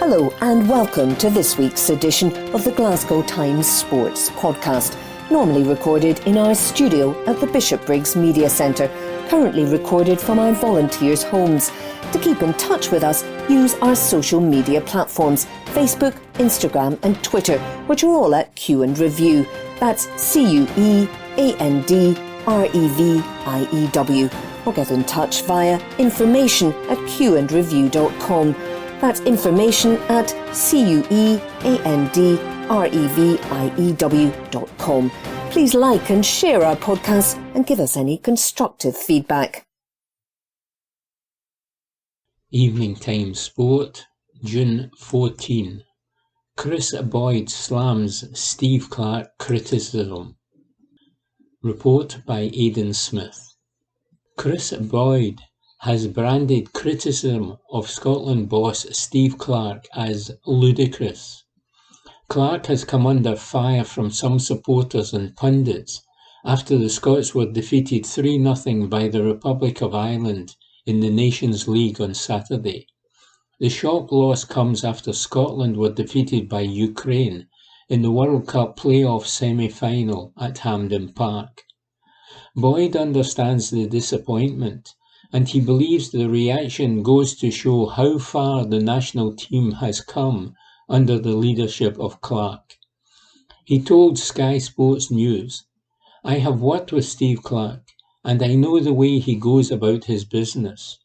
Hello and welcome to this week's edition of the Glasgow Times Sports podcast, normally recorded in our studio at the Bishopbriggs Media Centre, currently recorded from our volunteers' homes. To keep in touch with us, use our social media platforms, Facebook, Instagram and Twitter, which are all at Q and Review. That's CUEANDREVIEW. Or get in touch via information@qandreview.com. That's information@CUEANDREVIEW.com. Please like and share our podcasts and give us any constructive feedback. Evening Times Sport, June 14. Chris Boyd slams Steve Clarke criticism. Report by Aidan Smith. Chris Boyd has branded criticism of Scotland boss Steve Clarke as ludicrous. Clarke has come under fire from some supporters and pundits after the Scots were defeated 3-0 by the Republic of Ireland in the Nations League on Saturday. The shock loss comes after Scotland were defeated by Ukraine in the World Cup playoff semi-final at Hampden Park. Boyd understands the disappointment, and he believes the reaction goes to show how far the national team has come under the leadership of Clarke. He told Sky Sports News, "I have worked with Steve Clarke, and I know the way he goes about his business.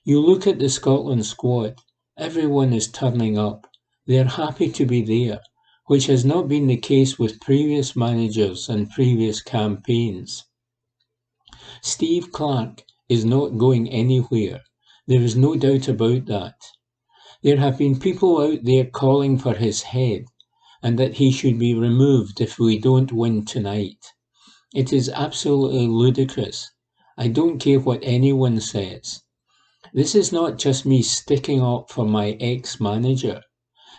You look at the Scotland squad, everyone is turning up. They're happy to be there, which has not been the case with previous managers and previous campaigns. Steve Clarke is not going anywhere. There is no doubt about that. There have been people out there calling for his head and that he should be removed if we don't win tonight. It is absolutely ludicrous. I don't care what anyone says. This is not just me sticking up for my ex-manager.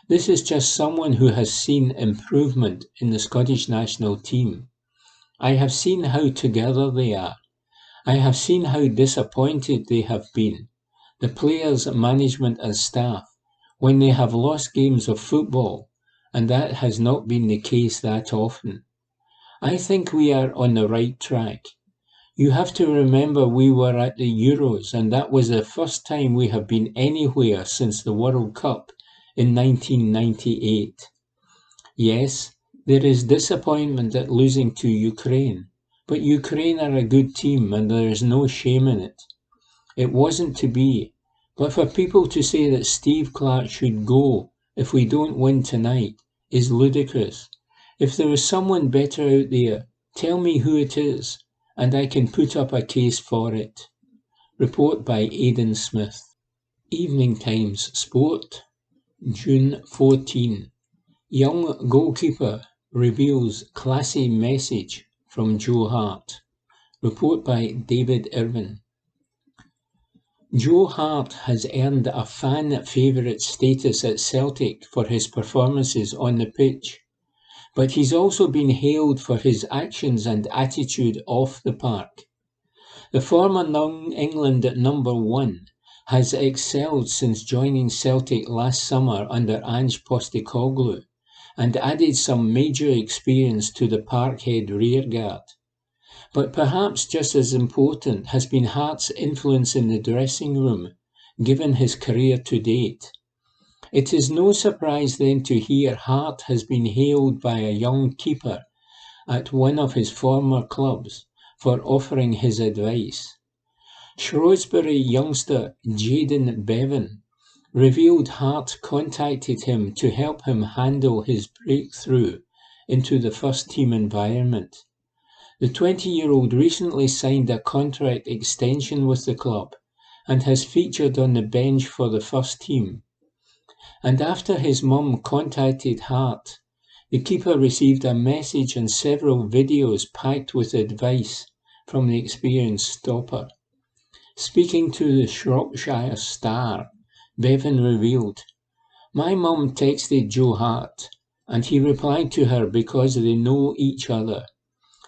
This is just someone who has seen improvement in the Scottish national team. I have seen how together they are. I have seen how disappointed they have been, the players, management and staff, when they have lost games of football, and that has not been the case that often. I think we are on the right track. You have to remember we were at the Euros, and that was the first time we have been anywhere since the World Cup in 1998. Yes, there is disappointment at losing to Ukraine, but Ukraine are a good team and there is no shame in it. It wasn't to be, but for people to say that Steve Clarke should go if we don't win tonight is ludicrous. If there is someone better out there, tell me who it is, and I can put up a case for it. Report by Aidan Smith. Evening Times Sport, June 14. Young goalkeeper reveals classy message from Joe Hart. Report by David Irvin. Joe Hart has earned a fan favourite status at Celtic for his performances on the pitch, but he's also been hailed for his actions and attitude off the park. The former Young England number 1 has excelled since joining Celtic last summer under Ange Postecoglou and added some major experience to the Parkhead rearguard. But perhaps just as important has been Hart's influence in the dressing room, given his career to date. It is no surprise then to hear Hart has been hailed by a young keeper at one of his former clubs for offering his advice. Shrewsbury youngster Jayden Bevan revealed Hart contacted him to help him handle his breakthrough into the first-team environment. The 20-year-old recently signed a contract extension with the club and has featured on the bench for the first team. And after his mum contacted Hart, the keeper received a message and several videos packed with advice from the experienced stopper. Speaking to the Shropshire Star, Bevan revealed, "My mum texted Joe Hart, and he replied to her because they know each other.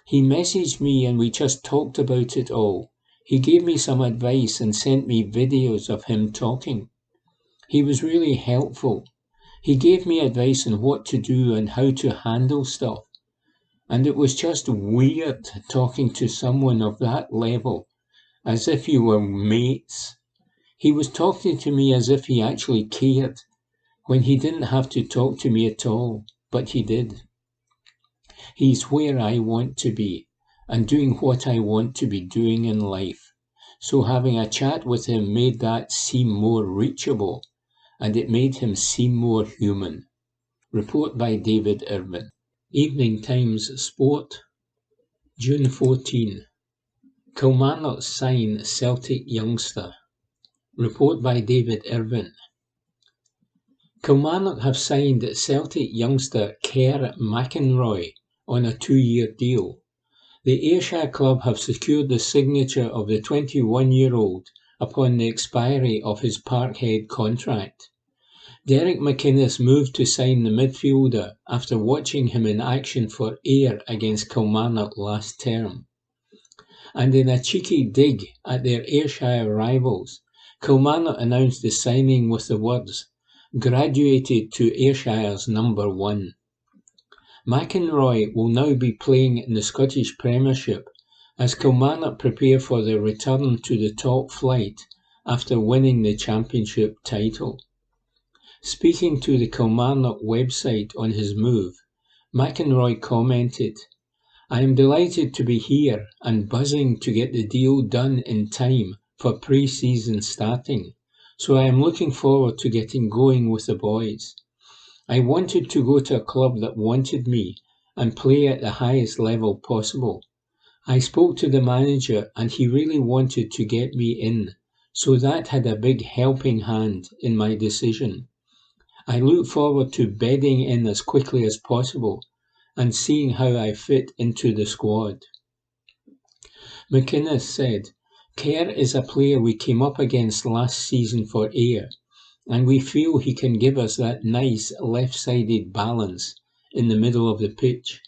He messaged me and we just talked about it all. He gave me some advice and sent me videos of him talking. He was really helpful. He gave me advice on what to do and how to handle stuff. And it was just weird talking to someone of that level, as if you were mates. He was talking to me as if he actually cared, when he didn't have to talk to me at all, but he did. He's where I want to be, and doing what I want to be doing in life. So having a chat with him made that seem more reachable, and it made him seem more human. Report by David Irvin. Evening Times Sport, June 14. Kilmarnock sign Celtic youngster. Report by David Irvin. Kilmarnock have signed Celtic youngster Kerr McInroy on a 2-year deal. The Ayrshire club have secured the signature of the 21-year-old upon the expiry of his Parkhead contract. Derek McInnes moved to sign the midfielder after watching him in action for Ayr against Kilmarnock last term. And in a cheeky dig at their Ayrshire rivals, Kilmarnock announced the signing with the words, "Graduated to Ayrshire's number 1. McInroy will now be playing in the Scottish Premiership as Kilmarnock prepare for their return to the top flight after winning the Championship title. Speaking to the Kilmarnock website on his move, McInroy commented, "I am delighted to be here and buzzing to get the deal done in time for pre-season starting, so I am looking forward to getting going with the boys. I wanted to go to a club that wanted me and play at the highest level possible. I spoke to the manager and he really wanted to get me in, so that had a big helping hand in my decision. I look forward to bedding in as quickly as possible and seeing how I fit into the squad." McInnes said, "Kerr is a player we came up against last season for Ayr, and we feel he can give us that nice left-sided balance in the middle of the pitch.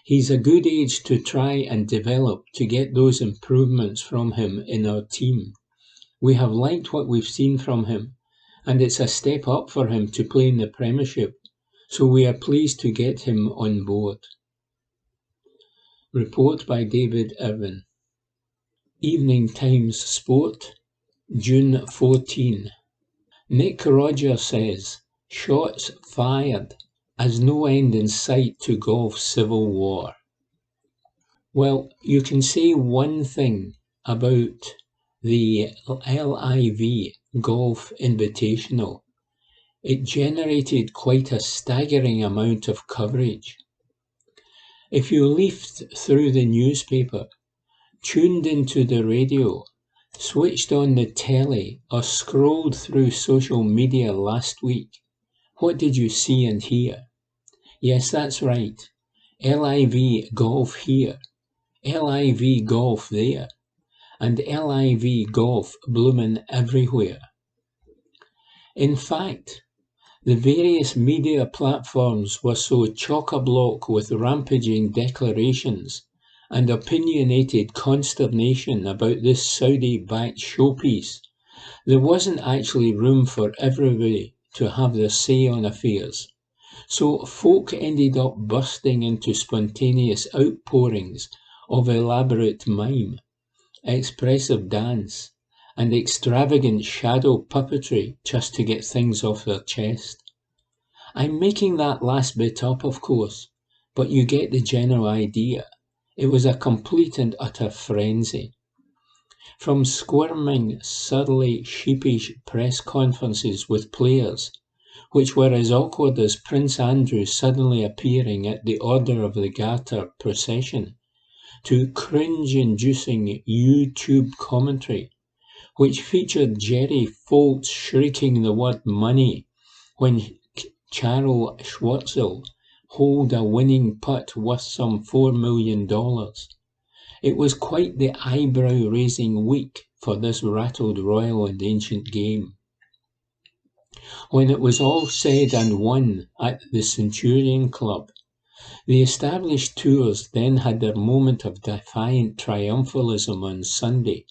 He's a good age to try and develop to get those improvements from him in our team. We have liked what we've seen from him, and it's a step up for him to play in the Premiership, so we are pleased to get him on board." Report by David Irvin. Evening Times Sport, June 14. Nick Rodgers says, "Shots fired as no end in sight to golf civil war." Well, you can say one thing about the LIV Golf Invitational. It generated quite a staggering amount of coverage. If you leafed through the newspaper, tuned into the radio, switched on the telly, or scrolled through social media last week, what did you see and hear? Yes, that's right. LIV Golf here, LIV Golf there, and LIV Golf bloomin' everywhere. In fact, the various media platforms were so chock-a-block with rampaging declarations and opinionated consternation about this Saudi-backed showpiece, there wasn't actually room for everybody to have their say on affairs. So folk ended up bursting into spontaneous outpourings of elaborate mime, expressive dance, and extravagant shadow puppetry just to get things off their chest. I'm making that last bit up, of course, but you get the general idea. It was a complete and utter frenzy. From squirming, surly, sheepish press conferences with players, which were as awkward as Prince Andrew suddenly appearing at the Order of the Garter procession, to cringe-inducing YouTube commentary, which featured Jerry Foltz shrieking the word money when Charles Schwartzel holed a winning putt worth some $4 million. It was quite the eyebrow-raising week for this rattled royal and ancient game. When it was all said and won at the Centurion Club, the established tours then had their moment of defiant triumphalism on Sunday,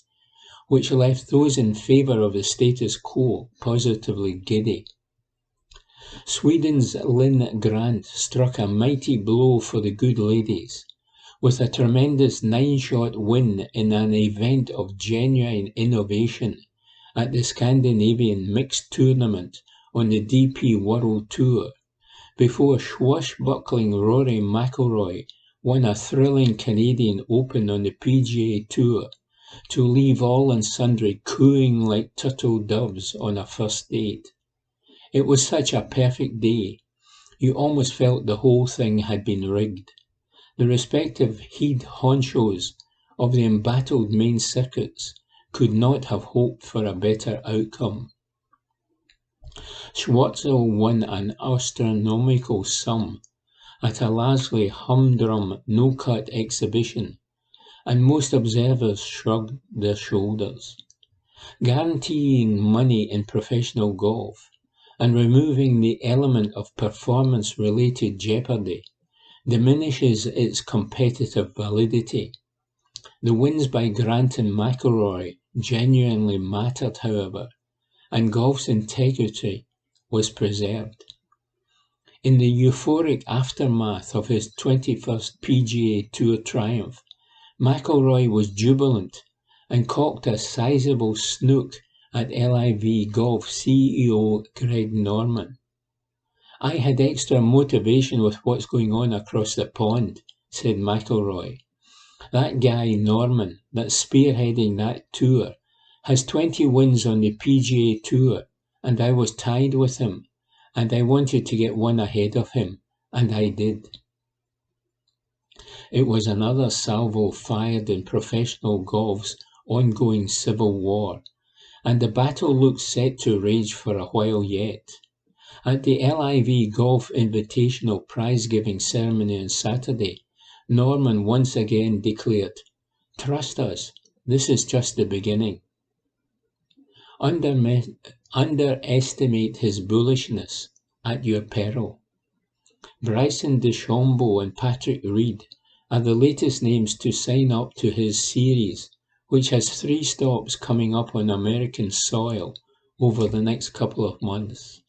which left those in favour of the status quo positively giddy. Sweden's Lynn Grant struck a mighty blow for the good ladies, with a tremendous 9-shot win in an event of genuine innovation at the Scandinavian Mixed Tournament on the DP World Tour, before swashbuckling Rory McIlroy won a thrilling Canadian Open on the PGA Tour to leave all and sundry cooing like turtle doves on a first date. It was such a perfect day. You almost felt the whole thing had been rigged. The respective head honchos of the embattled main circuits could not have hoped for a better outcome. Schwartzel won an astronomical sum at a largely humdrum no-cut exhibition, and most observers shrugged their shoulders. Guaranteeing money in professional golf and removing the element of performance-related jeopardy diminishes its competitive validity. The wins by Grant and McIlroy genuinely mattered, however, and golf's integrity was preserved. In the euphoric aftermath of his 21st PGA Tour triumph, McIlroy was jubilant and cocked a sizable snook at LIV Golf CEO Greg Norman. "I had extra motivation with what's going on across the pond," said McIlroy. "That guy Norman that's spearheading that tour has 20 wins on the PGA Tour, and I was tied with him, and I wanted to get one ahead of him, and I did." It was another salvo fired in professional golf's ongoing civil war, and the battle looked set to rage for a while yet. At the LIV Golf Invitational prize-giving ceremony on Saturday, Norman once again declared, "Trust us, this is just the beginning." Underestimate his bullishness at your peril. Bryson DeChambeau and Patrick Reed are the latest names to sign up to his series, which has 3 stops coming up on American soil over the next couple of months.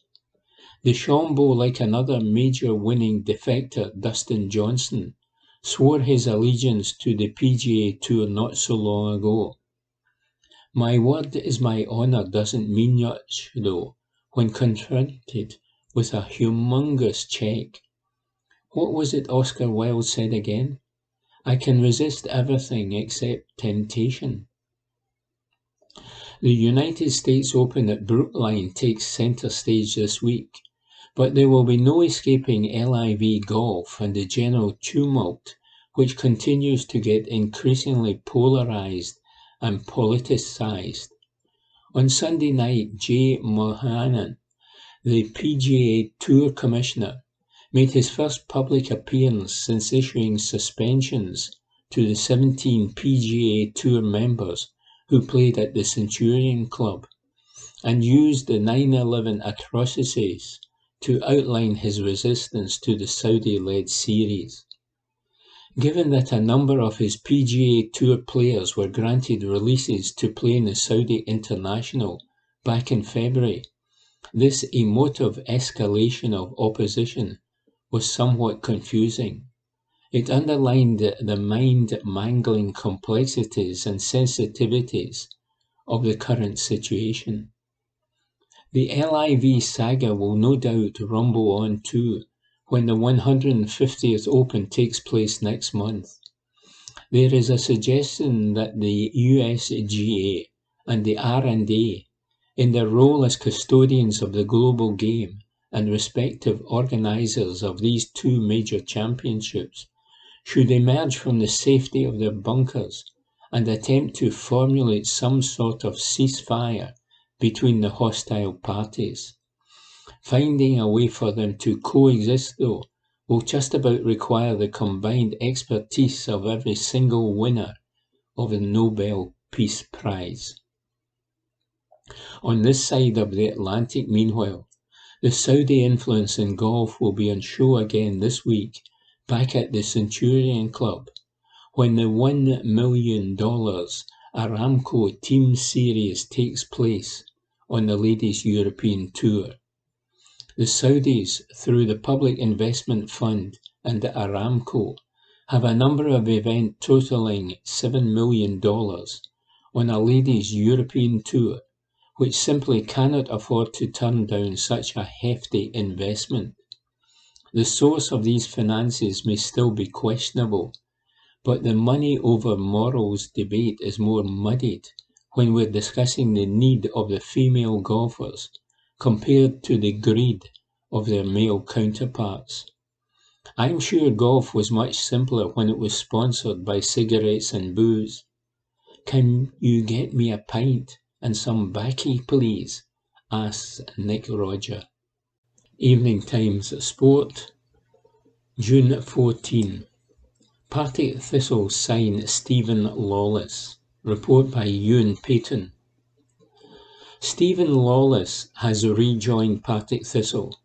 DeChambeau, like another major winning defector, Dustin Johnson, swore his allegiance to the PGA Tour not so long ago. "My word is my honour" doesn't mean much, though, when confronted with a humongous check. What was it Oscar Wilde said again? "I can resist everything except temptation." The United States Open at Brookline takes centre stage this week, but there will be no escaping LIV Golf and the general tumult which continues to get increasingly polarised and politicised. On Sunday night, Jay Monahan, the PGA Tour Commissioner, made his first public appearance since issuing suspensions to the 17 PGA Tour members who played at the Centurion Club, and used the 9/11 atrocities to outline his resistance to the Saudi-led series. Given that a number of his PGA Tour players were granted releases to play in the Saudi International back in February, this emotive escalation of opposition was somewhat confusing. It underlined the mind-mangling complexities and sensitivities of the current situation. The LIV saga will no doubt rumble on too when the 150th Open takes place next month. There is a suggestion that the USGA and the R&A, in their role as custodians of the global game and respective organisers of these 2 major championships, should emerge from the safety of their bunkers and attempt to formulate some sort of ceasefire between the hostile parties. Finding a way for them to coexist, though, will just about require the combined expertise of every single winner of the Nobel Peace Prize. On this side of the Atlantic, meanwhile, the Saudi influence in golf will be on show again this week back at the Centurion Club, when the $1 million Aramco Team Series takes place on the Ladies European Tour. The Saudis, through the Public Investment Fund and Aramco, have a number of events totaling $7 million on a ladies' European tour, which simply cannot afford to turn down such a hefty investment. The source of these finances may still be questionable, but the money over morals debate is more muddied when we're discussing the need of the female golfers compared to the greed of their male counterparts. I'm sure golf was much simpler when it was sponsored by cigarettes and booze. "Can you get me a pint and some baccy, please?" asks Nick Roger. Evening Times Sport, June 14. Partick Thistle sign Stephen Lawless. Report by Ewan Payton. Stephen Lawless has rejoined Partick Thistle.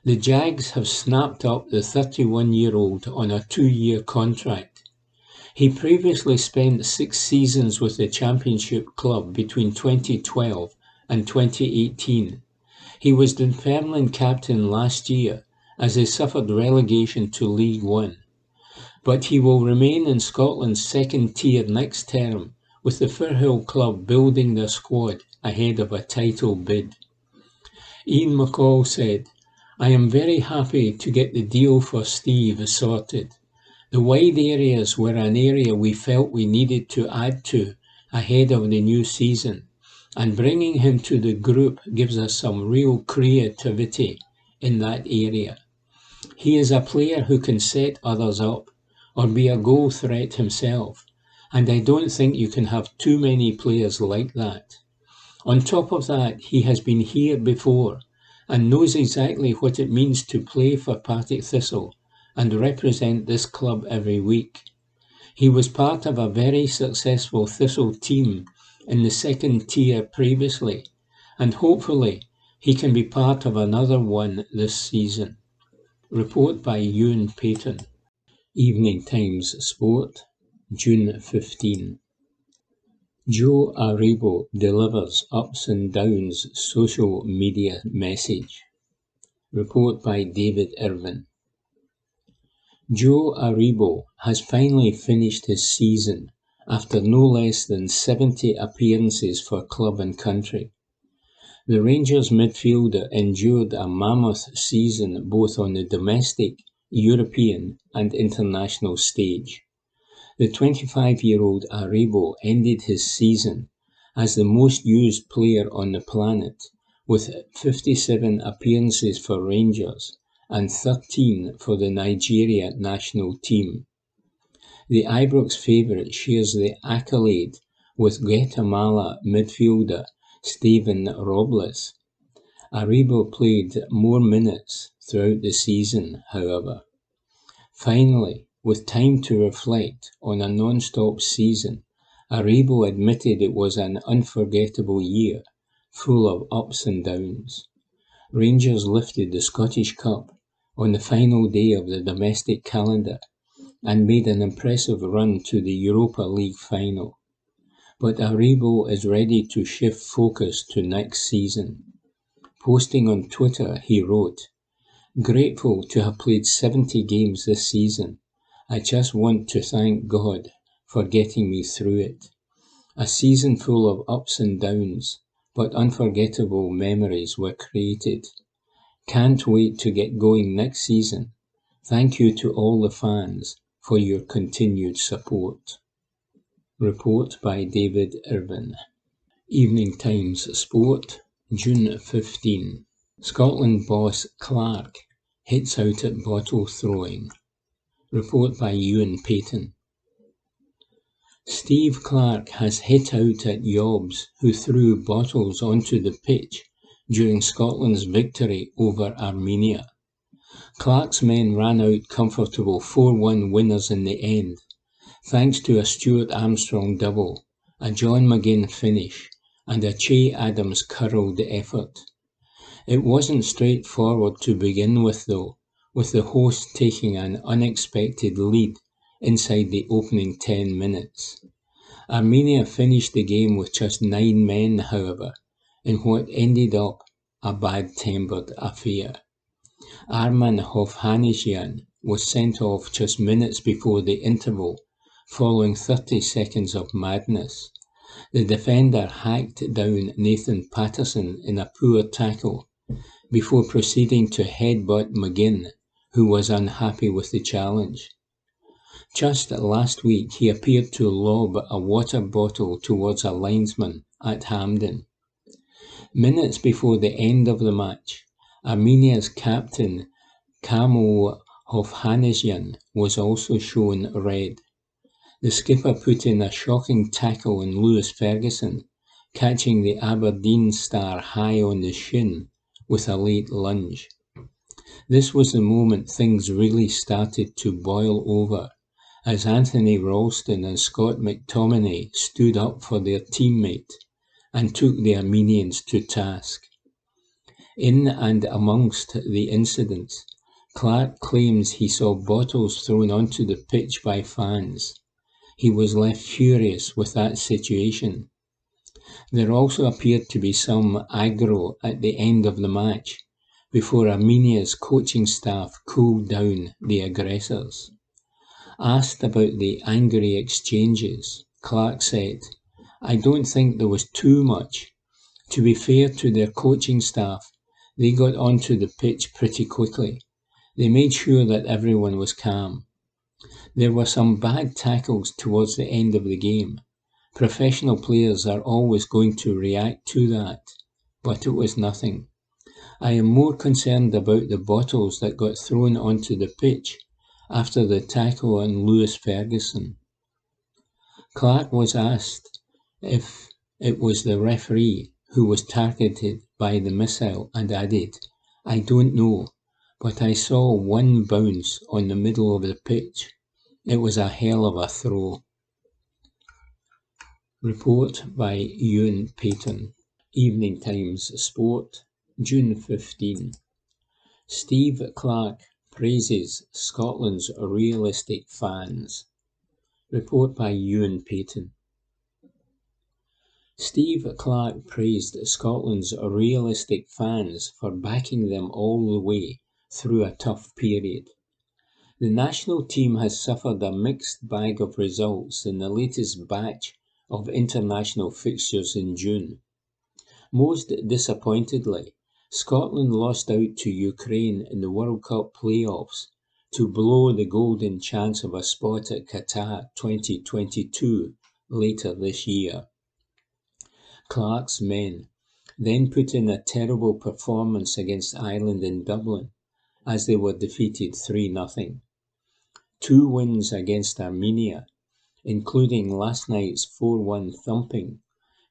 The Jags have snapped up the 31-year-old on a 2-year contract. He previously spent 6 seasons with the Championship club between 2012 and 2018. He was Dunfermline captain last year as they suffered relegation to League One. But he will remain in Scotland's second tier next term, with the Firhill club building their squad ahead of a title bid. Ian McCall said, "I am very happy to get the deal for Steve sorted. The wide areas were an area we felt we needed to add to ahead of the new season, and bringing him to the group gives us some real creativity in that area. He is a player who can set others up or be a goal threat himself, and I don't think you can have too many players like that. On top of that, he has been here before and knows exactly what it means to play for Partick Thistle and represent this club every week. He was part of a very successful Thistle team in the second tier previously, and hopefully he can be part of another one this season." Report by Ewan Payton. Evening Times Sport, June 15. Joe Aribo delivers ups and downs social media message. Report by David Irvin. Joe Aribo has finally finished his season after no less than 70 appearances for club and country. The Rangers midfielder endured a mammoth season both on the domestic, European and international stage. The 25-year-old Aribo ended his season as the most used player on the planet, with 57 appearances for Rangers and 13 for the Nigeria national team. The Ibrox favourite shares the accolade with Guatemala midfielder Steven Robles. Aribo played more minutes throughout the season, however. Finally, with time to reflect on a non-stop season, Aribo admitted it was an unforgettable year, full of ups and downs. Rangers lifted the Scottish Cup on the final day of the domestic calendar and made an impressive run to the Europa League final. But Aribo is ready to shift focus to next season. Posting on Twitter, he wrote, "Grateful to have played 70 games this season. I just want to thank God for getting me through it. A season full of ups and downs, but unforgettable memories were created. Can't wait to get going next season. Thank you to all the fans for your continued support." Report by David Irvin. Evening Times Sport, June 15. Scotland boss Clark hits out at bottle throwing. Report by Ewan Payton. Steve Clark has hit out at yobs who threw bottles onto the pitch during Scotland's victory over Armenia. Clark's men ran out comfortable 4-1 winners in the end, thanks to a Stuart Armstrong double, a John McGinn finish, and a Che Adams curled effort. It wasn't straightforward to begin with though, with the hosts taking an unexpected lead inside the opening 10 minutes. Armenia finished the game with just 9 men, however, in what ended up a bad-tempered affair. Arman Hovhannisyan was sent off just minutes before the interval, following 30 seconds of madness. The defender hacked down Nathan Patterson in a poor tackle before proceeding to headbutt McGinn, who was unhappy with the challenge. Just last week, he appeared to lob a water bottle towards a linesman at Hampden. Minutes before the end of the match, Armenia's captain Kamo Hovhannisyan was also shown red. The skipper put in a shocking tackle on Lewis Ferguson, catching the Aberdeen star high on the shin with a late lunge. This was the moment things really started to boil over, as Anthony Ralston and Scott McTominay stood up for their teammate and took the Armenians to task. In and amongst the incidents, Clark claims he saw bottles thrown onto the pitch by fans. He was left furious with that situation. There also appeared to be some aggro at the end of the match, before Armenia's coaching staff cooled down the aggressors. Asked about the angry exchanges, Clark said, "I don't think there was too much. To be fair to their coaching staff, they got onto the pitch pretty quickly. They made sure that everyone was calm. There were some bad tackles towards the end of the game. Professional players are always going to react to that, but it was nothing. I am more concerned about the bottles that got thrown onto the pitch after the tackle on Lewis Ferguson." Clark was asked if it was the referee who was targeted by the missile and added, "I don't know, but I saw one bounce on the middle of the pitch. It was a hell of a throw." Report by Ewan Payton. Evening Times Sport, June 15. Steve Clark praises Scotland's realistic fans. Report by Ewan Payton. Steve Clark praised Scotland's realistic fans for backing them all the way through a tough period. The national team has suffered a mixed bag of results in the latest batch of international fixtures in June. Most disappointingly, Scotland lost out to Ukraine in the World Cup playoffs to blow the golden chance of a spot at Qatar 2022 later this year. Clark's men then put in a terrible performance against Ireland in Dublin, as they were defeated 3-0. 2 wins against Armenia, including last night's 4-1 thumping,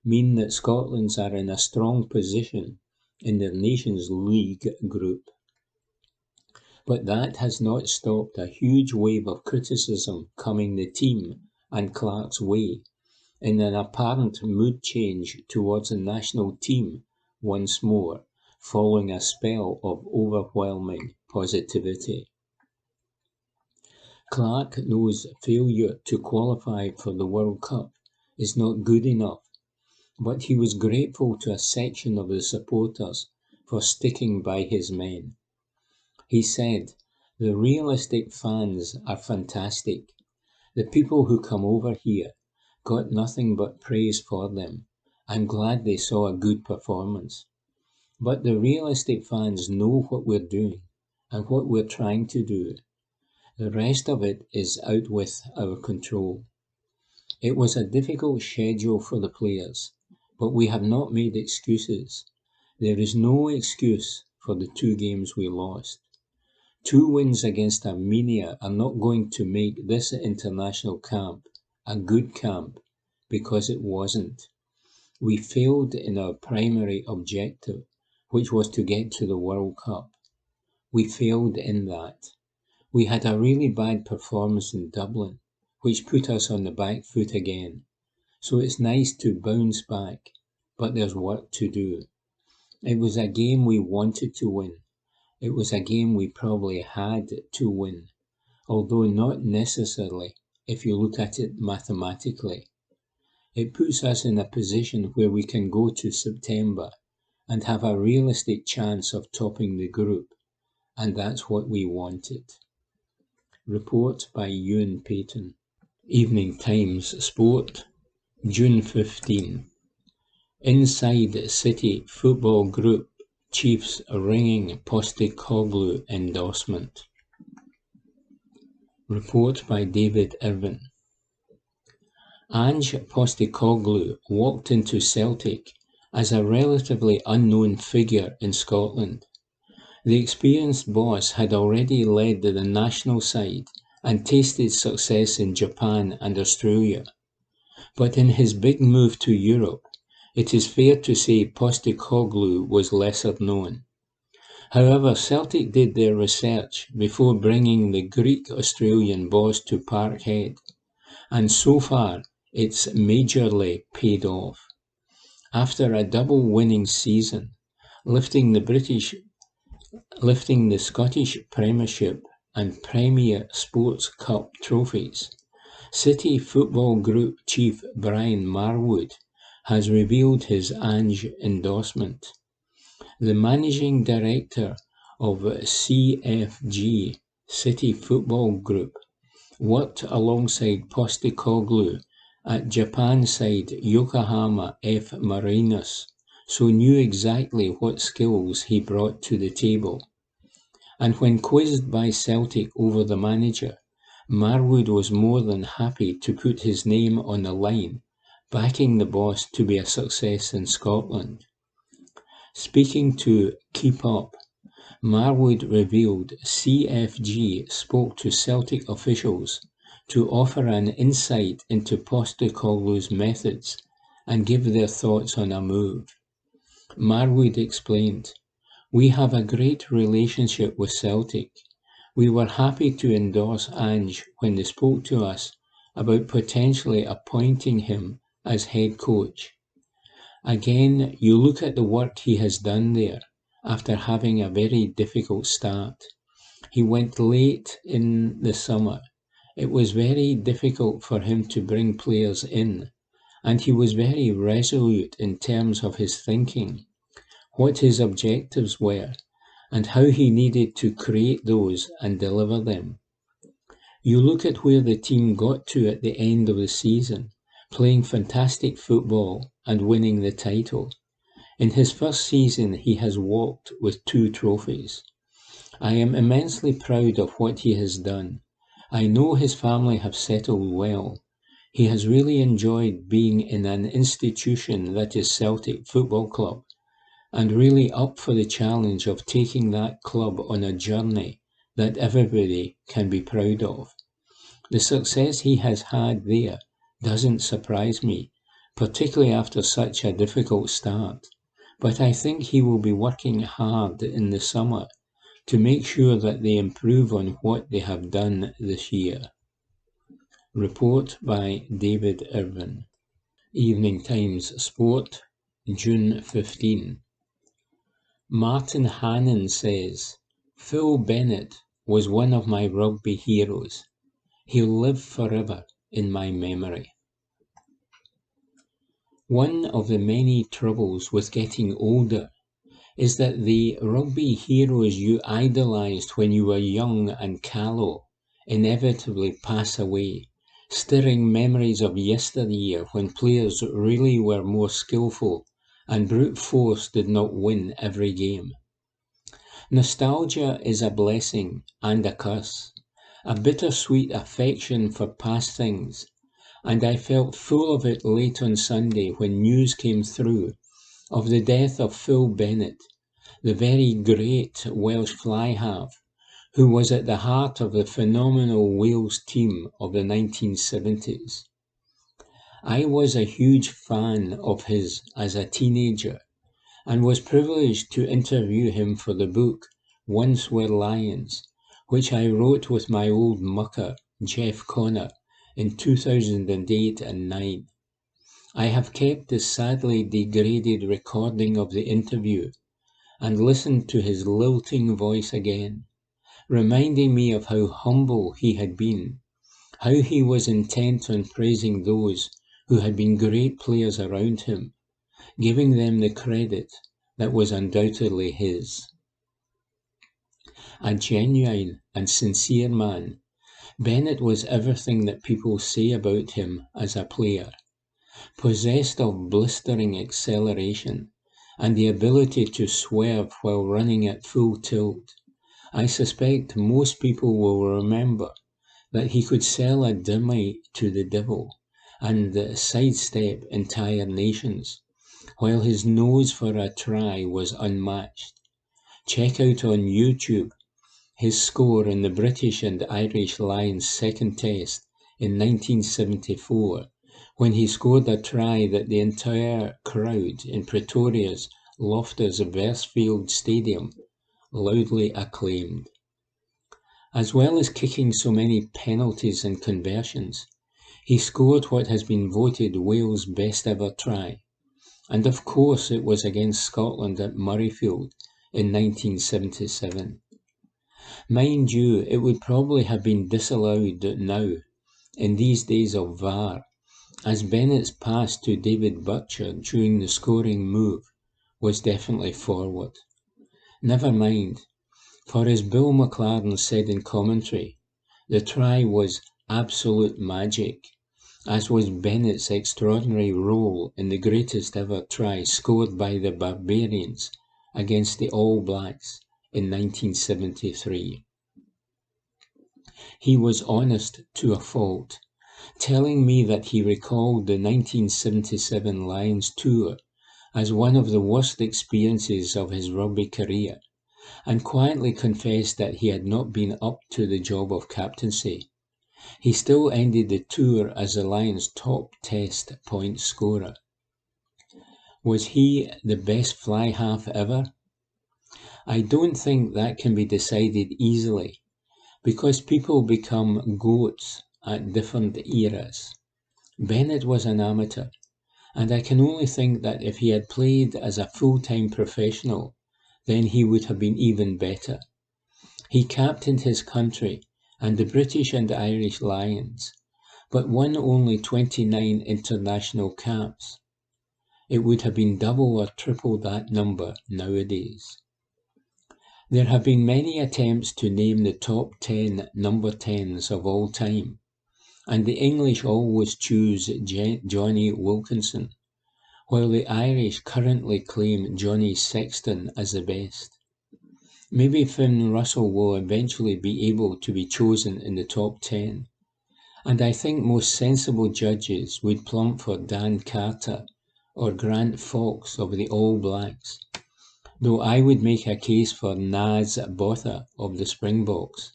mean that Scotland's are in a strong position in their Nations League group. But that has not stopped a huge wave of criticism coming the team and Clark's way, in an apparent mood change towards the national team once more, following a spell of overwhelming positivity. Clark knows failure to qualify for the World Cup is not good enough, but he was grateful to a section of the supporters for sticking by his men. He said, "The realistic fans are fantastic. The people who come over here got nothing but praise for them. I'm glad they saw a good performance. But the realistic fans know what we're doing and what we're trying to do. The rest of it is out with our control. It was a difficult schedule for the players, but we have not made excuses. There is no excuse for the 2 games we lost. 2 wins against Armenia are not going to make this international camp a good camp, because it wasn't. We failed in our primary objective, which was to get to the World Cup. We failed in that. We had a really bad performance in Dublin, which put us on the back foot again. So it's nice to bounce back, but there's work to do. It was a game we wanted to win. It was a game we probably had to win, although not necessarily if you look at it mathematically. It puts us in a position where we can go to September and have a realistic chance of topping the group, and that's what we wanted. Report by Ewan Payton. Evening Times Sport, June 15. Inside City Football Group Chiefs ringing Postecoglou endorsement. Report by David Irvin. Ange Postecoglou walked into Celtic as a relatively unknown figure in Scotland. The experienced boss had already led the national side and tasted success in Japan and Australia. But in his big move to Europe, it is fair to say Postecoglou was lesser known. However, Celtic did their research before bringing the Greek-Australian boss to Parkhead, and so far it's majorly paid off. After a double winning season, lifting the Scottish Premiership and Premier Sports Cup trophies, City Football Group chief Brian Marwood has revealed his Ange endorsement. The managing director of CFG, City Football Group, worked alongside Postecoglou at Japan side Yokohama F. Marinos, so knew exactly what skills he brought to the table. And when quizzed by Celtic over the manager, Marwood was more than happy to put his name on the line, backing the boss to be a success in Scotland. Speaking to Keep Up, Marwood revealed CFG spoke to Celtic officials to offer an insight into Postecoglou's methods and give their thoughts on a move. Marwood explained, "We have a great relationship with Celtic. We were happy to endorse Ange when they spoke to us about potentially appointing him as head coach. Again, you look at the work he has done there. After having a very difficult start, he went late in the summer. It was very difficult for him to bring players in, and he was very resolute in terms of his thinking, what his objectives were, and how he needed to create those and deliver them. You look at where the team got to at the end of the season, playing fantastic football and winning the title. In his first season, he has walked with 2 trophies. I am immensely proud of what he has done. I know his family have settled well. He has really enjoyed being in an institution that is Celtic Football Club, and really up for the challenge of taking that club on a journey that everybody can be proud of. The success he has had there doesn't surprise me, particularly after such a difficult start. But I think he will be working hard in the summer to make sure that they improve on what they have done this year." Report by David Irvin. Evening Times Sport, June 15. Martin Hannon says, "Phil Bennett was one of my rugby heroes. He'll live forever in my memory." One of the many troubles with getting older is that the rugby heroes you idolised when you were young and callow inevitably pass away, stirring memories of yesteryear when players really were more skillful and brute force did not win every game. Nostalgia is a blessing and a curse, a bittersweet affection for past things, and I felt full of it late on Sunday when news came through of the death of Phil Bennett, the very great Welsh fly-half, who was at the heart of the phenomenal Wales team of the 1970s. I was a huge fan of his as a teenager, and was privileged to interview him for the book Once Were Lions, which I wrote with my old mucker, Jeff Connor, in 2008 and 9. I have kept the sadly degraded recording of the interview and listened to his lilting voice again, reminding me of how humble he had been, how he was intent on praising those who had been great players around him, giving them the credit that was undoubtedly his. A genuine and sincere man, Bennett was everything that people say about him as a player. Possessed of blistering acceleration and the ability to swerve while running at full tilt, I suspect most people will remember that he could sell a dummy to the devil and sidestep entire nations, while his nose for a try was unmatched. Check out on YouTube his score in the British and Irish Lions' second test in 1974, when he scored a try that the entire crowd in Pretoria's Loftus Versfield Stadium loudly acclaimed. As well as kicking so many penalties and conversions, he scored what has been voted Wales' best ever try, and of course it was against Scotland at Murrayfield in 1977. Mind you, it would probably have been disallowed now, in these days of VAR, as Bennett's pass to David Butcher during the scoring move was definitely forward. Never mind, for as Bill McLaren said in commentary, the try was absolute magic, as was Bennett's extraordinary role in the greatest ever try scored by the Barbarians against the All Blacks in 1973. He was honest to a fault, telling me that he recalled the 1977 Lions tour as one of the worst experiences of his rugby career, and quietly confessed that he had not been up to the job of captaincy. He still ended the tour as the Lions' top test point scorer. Was he the best fly half ever? I don't think that can be decided easily, because people become GOATs at different eras. Bennett was an amateur, and I can only think that if he had played as a full-time professional, then he would have been even better. He captained his country and the British and Irish Lions, but won only 29 international caps. It would have been double or triple that number nowadays. There have been many attempts to name the top 10 number 10s of all time, and the English always choose Johnny Wilkinson, while the Irish currently claim Johnny Sexton as the best. Maybe Finn Russell will eventually be able to be chosen in the top 10, and I think most sensible judges would plump for Dan Carter or Grant Fox of the All Blacks, though I would make a case for Naz Botha of the Springboks,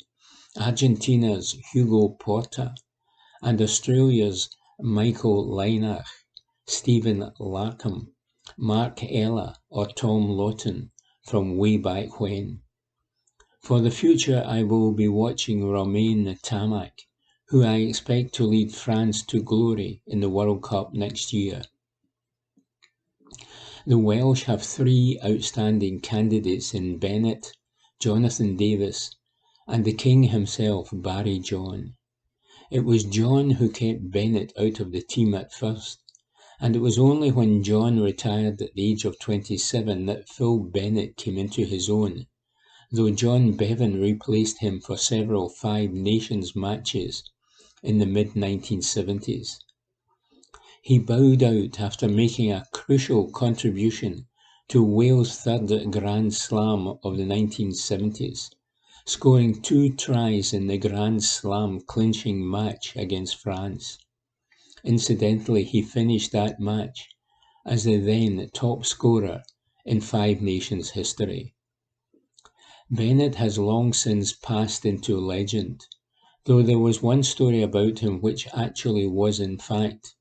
Argentina's Hugo Porta, and Australia's Michael Lynagh, Stephen Larkham, Mark Ella, or Tom Lawton from way back when. For the future, I will be watching Romain Tamac, who I expect to lead France to glory in the World Cup next year. The Welsh have 3 outstanding candidates in Bennett, Jonathan Davis, and the King himself, Barry John. It was John who kept Bennett out of the team at first, and it was only when John retired at the age of 27 that Phil Bennett came into his own, though John Bevan replaced him for several Five Nations matches in the mid-1970s. He bowed out after making a crucial contribution to Wales' third Grand Slam of the 1970s, scoring 2 tries in the Grand Slam clinching match against France. Incidentally, he finished that match as the then top scorer in Five Nations history. Bennett has long since passed into legend, though there was one story about him which actually was in fact.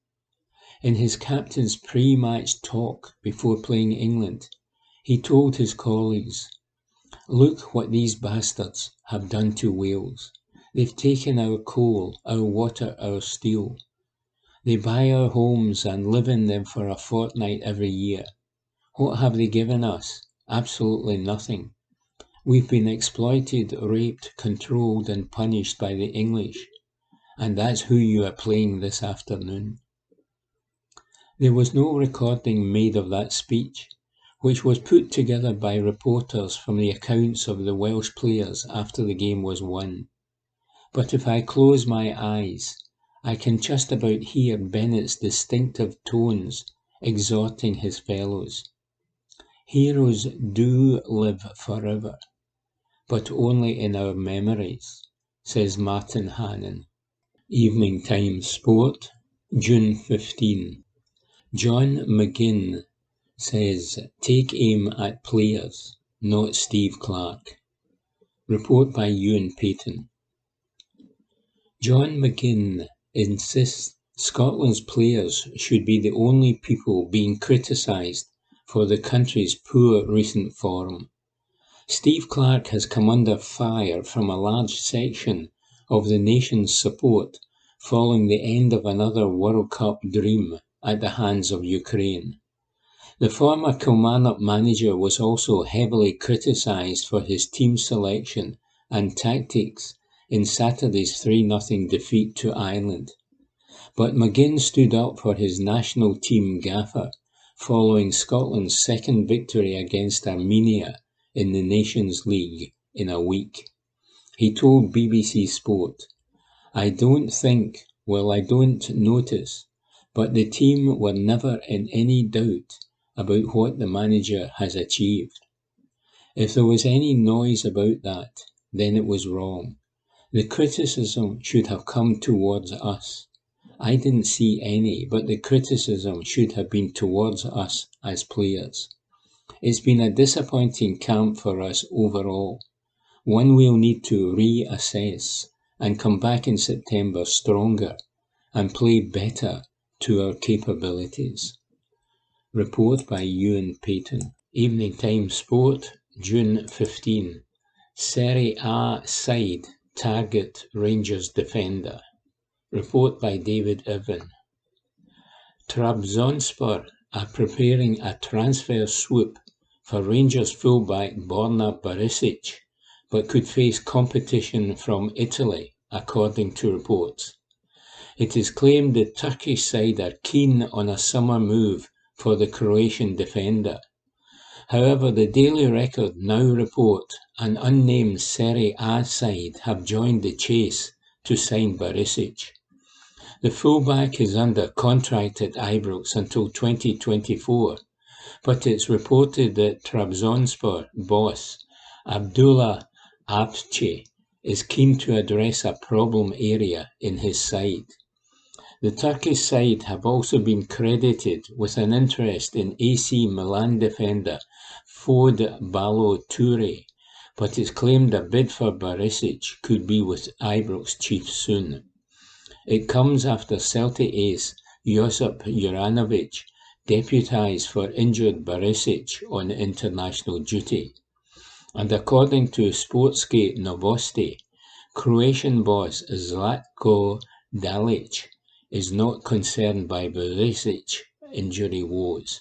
In his captain's pre-match talk before playing England, he told his colleagues, "Look what these bastards have done to Wales. They've taken our coal, our water, our steel. They buy our homes and live in them for a fortnight every year. What have they given us? Absolutely nothing. We've been exploited, raped, controlled and punished by the English, and that's who you are playing this afternoon." There was no recording made of that speech, which was put together by reporters from the accounts of the Welsh players after the game was won. But if I close my eyes, I can just about hear Bennett's distinctive tones exhorting his fellows. Heroes do live forever, but only in our memories, says Martin Hannon. Evening Times Sport, June 15. John McGinn says, take aim at players, not Steve Clarke. Report by Ewan Payton. John McGinn insists Scotland's players should be the only people being criticised for the country's poor recent form. Steve Clarke has come under fire from a large section of the nation's support following the end of another World Cup dream at the hands of Ukraine. The former Kilmarnock manager was also heavily criticised for his team selection and tactics in Saturday's 3-0 defeat to Ireland. But McGinn stood up for his national team gaffer following Scotland's second victory against Armenia in the Nations League in a week. He told BBC Sport, I don't notice, but the team were never in any doubt about what the manager has achieved. If there was any noise about that, then it was wrong. The criticism should have come towards us. I didn't see any, but the criticism should have been towards us as players. It's been a disappointing camp for us overall. One we'll need to reassess and come back in September stronger and play better to our capabilities. Report by Ewan Payton. Evening Times Sport, June 15. Serie A side target Rangers defender. Report by David Irvin. Trabzonspor are preparing a transfer swoop for Rangers fullback Borna Barisic, but could face competition from Italy, according to reports. It is claimed the Turkish side are keen on a summer move for the Croatian defender. However, the Daily Record now report an unnamed Serie A side have joined the chase to sign Barisic. The fullback is under contract at Ibrox until 2024, but it's reported that Trabzonspor boss Abdullah Abche is keen to address a problem area in his side. The Turkish side have also been credited with an interest in AC Milan defender Fode Ballo-Touré, but it's claimed a bid for Barisic could be with Ibrox chiefs soon. It comes after Celtic ace Josip Juranovic deputised for injured Barisic on international duty. And according to Sportske Novosti, Croatian boss Zlatko Dalic is not concerned by Barisic's injury woes.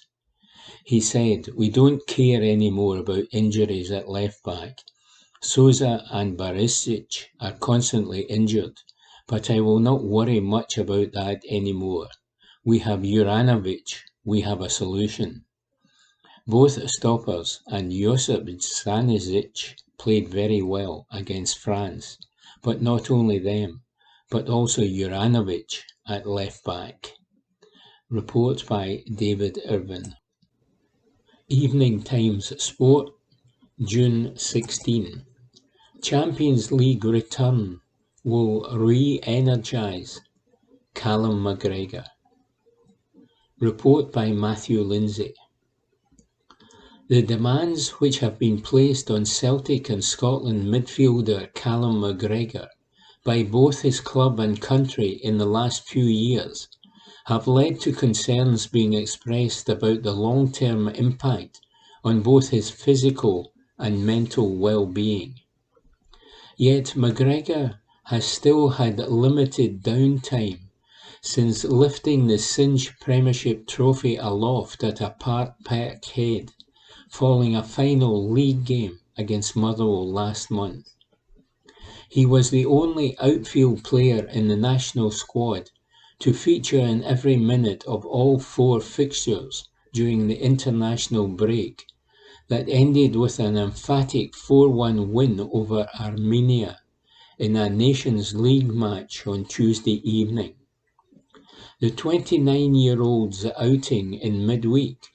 He said, we don't care anymore about injuries at left back. Sousa and Barisic are constantly injured, but I will not worry much about that anymore. We have Juranovic, we have a solution. Both stoppers and Josip Stanisic played very well against France, but not only them, but also Juranovic at left back. Report by David Irvin. Evening Times Sport, June 16. Champions League return will re-energise Callum McGregor. Report by Matthew Lindsay. The demands which have been placed on Celtic and Scotland midfielder Callum McGregor by both his club and country in the last few years have led to concerns being expressed about the long-term impact on both his physical and mental well-being. Yet McGregor has still had limited downtime since lifting the Cinch Premiership trophy aloft at a Parkhead following a final league game against Motherwell last month. He was the only outfield player in the national squad to feature in every minute of all 4 fixtures during the international break that ended with an emphatic 4-1 win over Armenia in a Nations League match on Tuesday evening. The 29-year-old's outing in midweek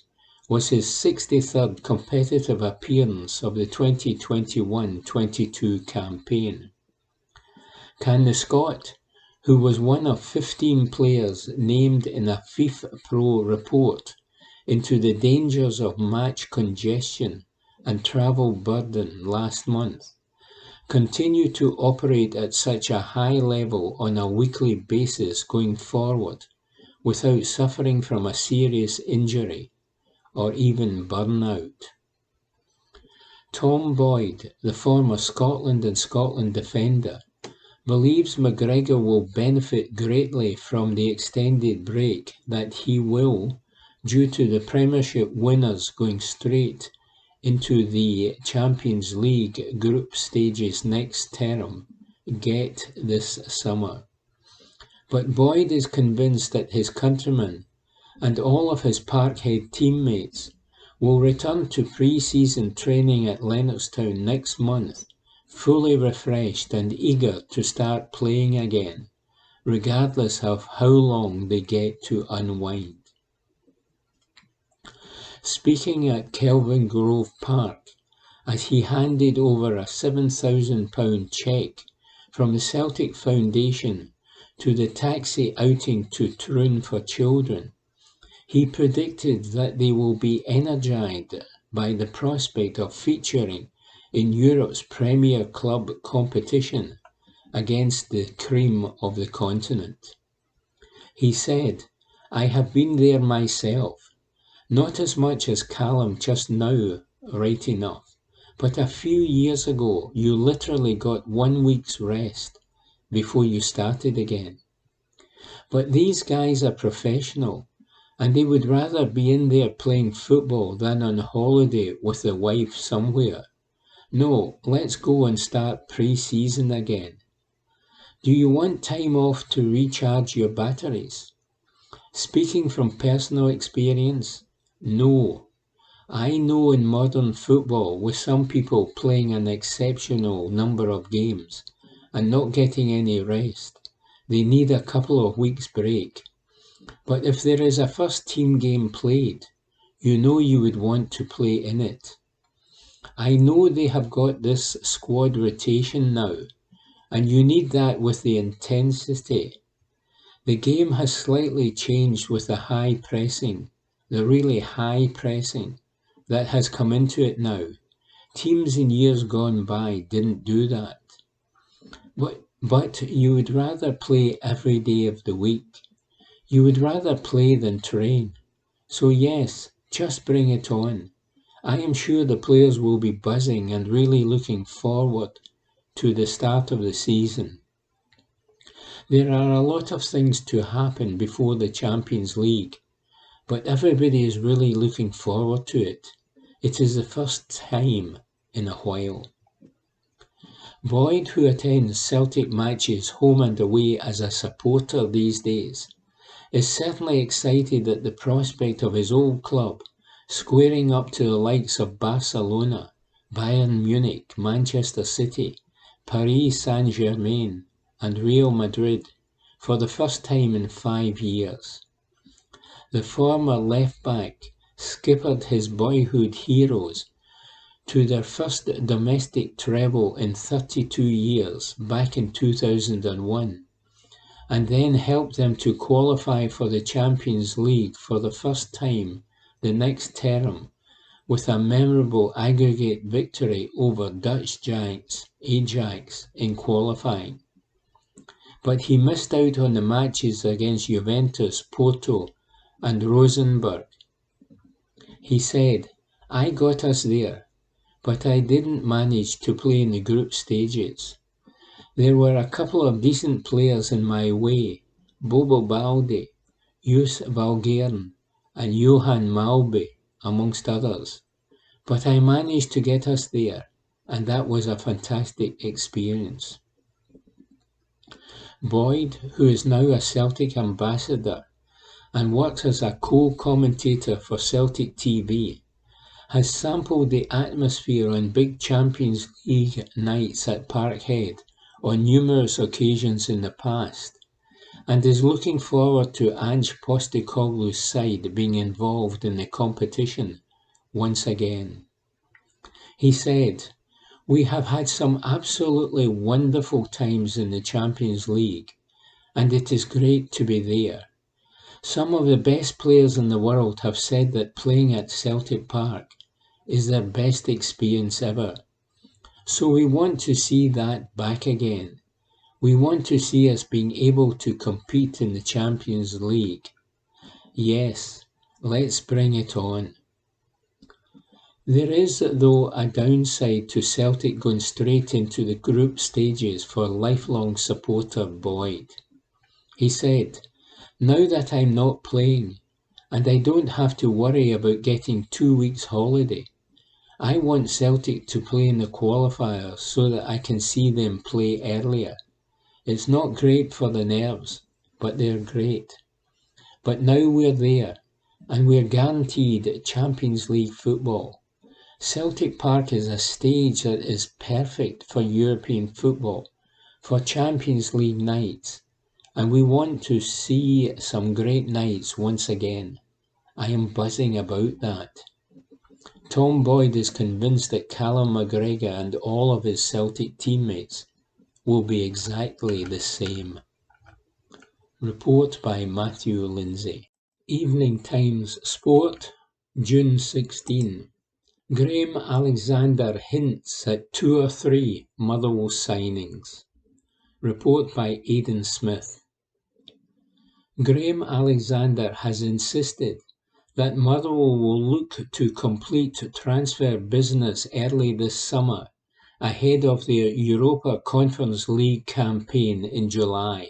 was his 63rd competitive appearance of the 2021-22 campaign. Can the Scot, who was one of 15 players named in a FIFA Pro report into the dangers of match congestion and travel burden last month, continue to operate at such a high level on a weekly basis going forward without suffering from a serious injury or even burnout? Tom Boyd, the former Scotland and Scotland defender, believes McGregor will benefit greatly from the extended break that he will, due to the Premiership winners going straight into the Champions League group stages next term, get this summer. But Boyd is convinced that his countrymen and all of his Parkhead teammates will return to pre-season training at Lennoxtown next month, fully refreshed and eager to start playing again, regardless of how long they get to unwind. Speaking at Kelvin Grove Park, as he handed over a £7,000 cheque from the Celtic Foundation to the taxi outing to Troon for Children, he predicted that they will be energised by the prospect of featuring in Europe's premier club competition against the cream of the continent. He said, "I have been there myself, not as much as Callum just now, right enough, but a few years ago you literally got 1 week's rest before you started again. But these guys are professional, and they would rather be in there playing football than on holiday with the wife somewhere. No, let's go and start pre-season again. Do you want time off to recharge your batteries?" Speaking from personal experience, no. I know in modern football, with some people playing an exceptional number of games and not getting any rest, they need a couple of weeks break. But if there is a first team game played, you know you would want to play in it. I know they have got this squad rotation now, and you need that with the intensity. The game has slightly changed with the high pressing, the really high pressing that has come into it now. Teams in years gone by didn't do that. But you would rather play every day of the week. You would rather play than train. So yes, just bring it on. I am sure the players will be buzzing and really looking forward to the start of the season. There are a lot of things to happen before the Champions League, but everybody is really looking forward to it. It is the first time in a while. Boyd, who attends Celtic matches home and away as a supporter these days, is certainly excited at the prospect of his old club squaring up to the likes of Barcelona, Bayern Munich, Manchester City, Paris Saint-Germain and Real Madrid for the first time in 5 years. The former left-back skippered his boyhood heroes to their first domestic treble in 32 years back in 2001. And then helped them to qualify for the Champions League for the first time the next term with a memorable aggregate victory over Dutch giants Ajax in qualifying. But he missed out on the matches against Juventus, Porto and Rosenborg. He said, "I got us there, but I didn't manage to play in the group stages. There were a couple of decent players in my way, Bobo Balde, Jus Valgaeren and Johan Malby, amongst others. But I managed to get us there, and that was a fantastic experience." Boyd, who is now a Celtic ambassador and works as a co-commentator for Celtic TV, has sampled the atmosphere on big Champions League nights at Parkhead on numerous occasions in the past, and is looking forward to Ange Postecoglou's side being involved in the competition once again. He said, "We have had some absolutely wonderful times in the Champions League, and it is great to be there. Some of the best players in the world have said that playing at Celtic Park is their best experience ever. So we want to see that back again. We want to see us being able to compete in the Champions League. Yes, let's bring it on." There is, though, a downside to Celtic going straight into the group stages for lifelong supporter Boyd. He said, "Now that I'm not playing, and I don't have to worry about getting 2 weeks holiday, I want Celtic to play in the qualifiers so that I can see them play earlier. It's not great for the nerves, but they're great. But now we're there, and we're guaranteed Champions League football. Celtic Park is a stage that is perfect for European football, for Champions League nights, and we want to see some great nights once again. I am buzzing about that." Tom Boyd is convinced that Callum McGregor and all of his Celtic teammates will be exactly the same. Report by Matthew Lindsay. Evening Times Sport, June 16. Graham Alexander hints at 2 or 3 Motherwell signings. Report by Aidan Smith. Graham Alexander has insisted that Motherwell will look to complete transfer business early this summer, ahead of the Europa Conference League campaign in July.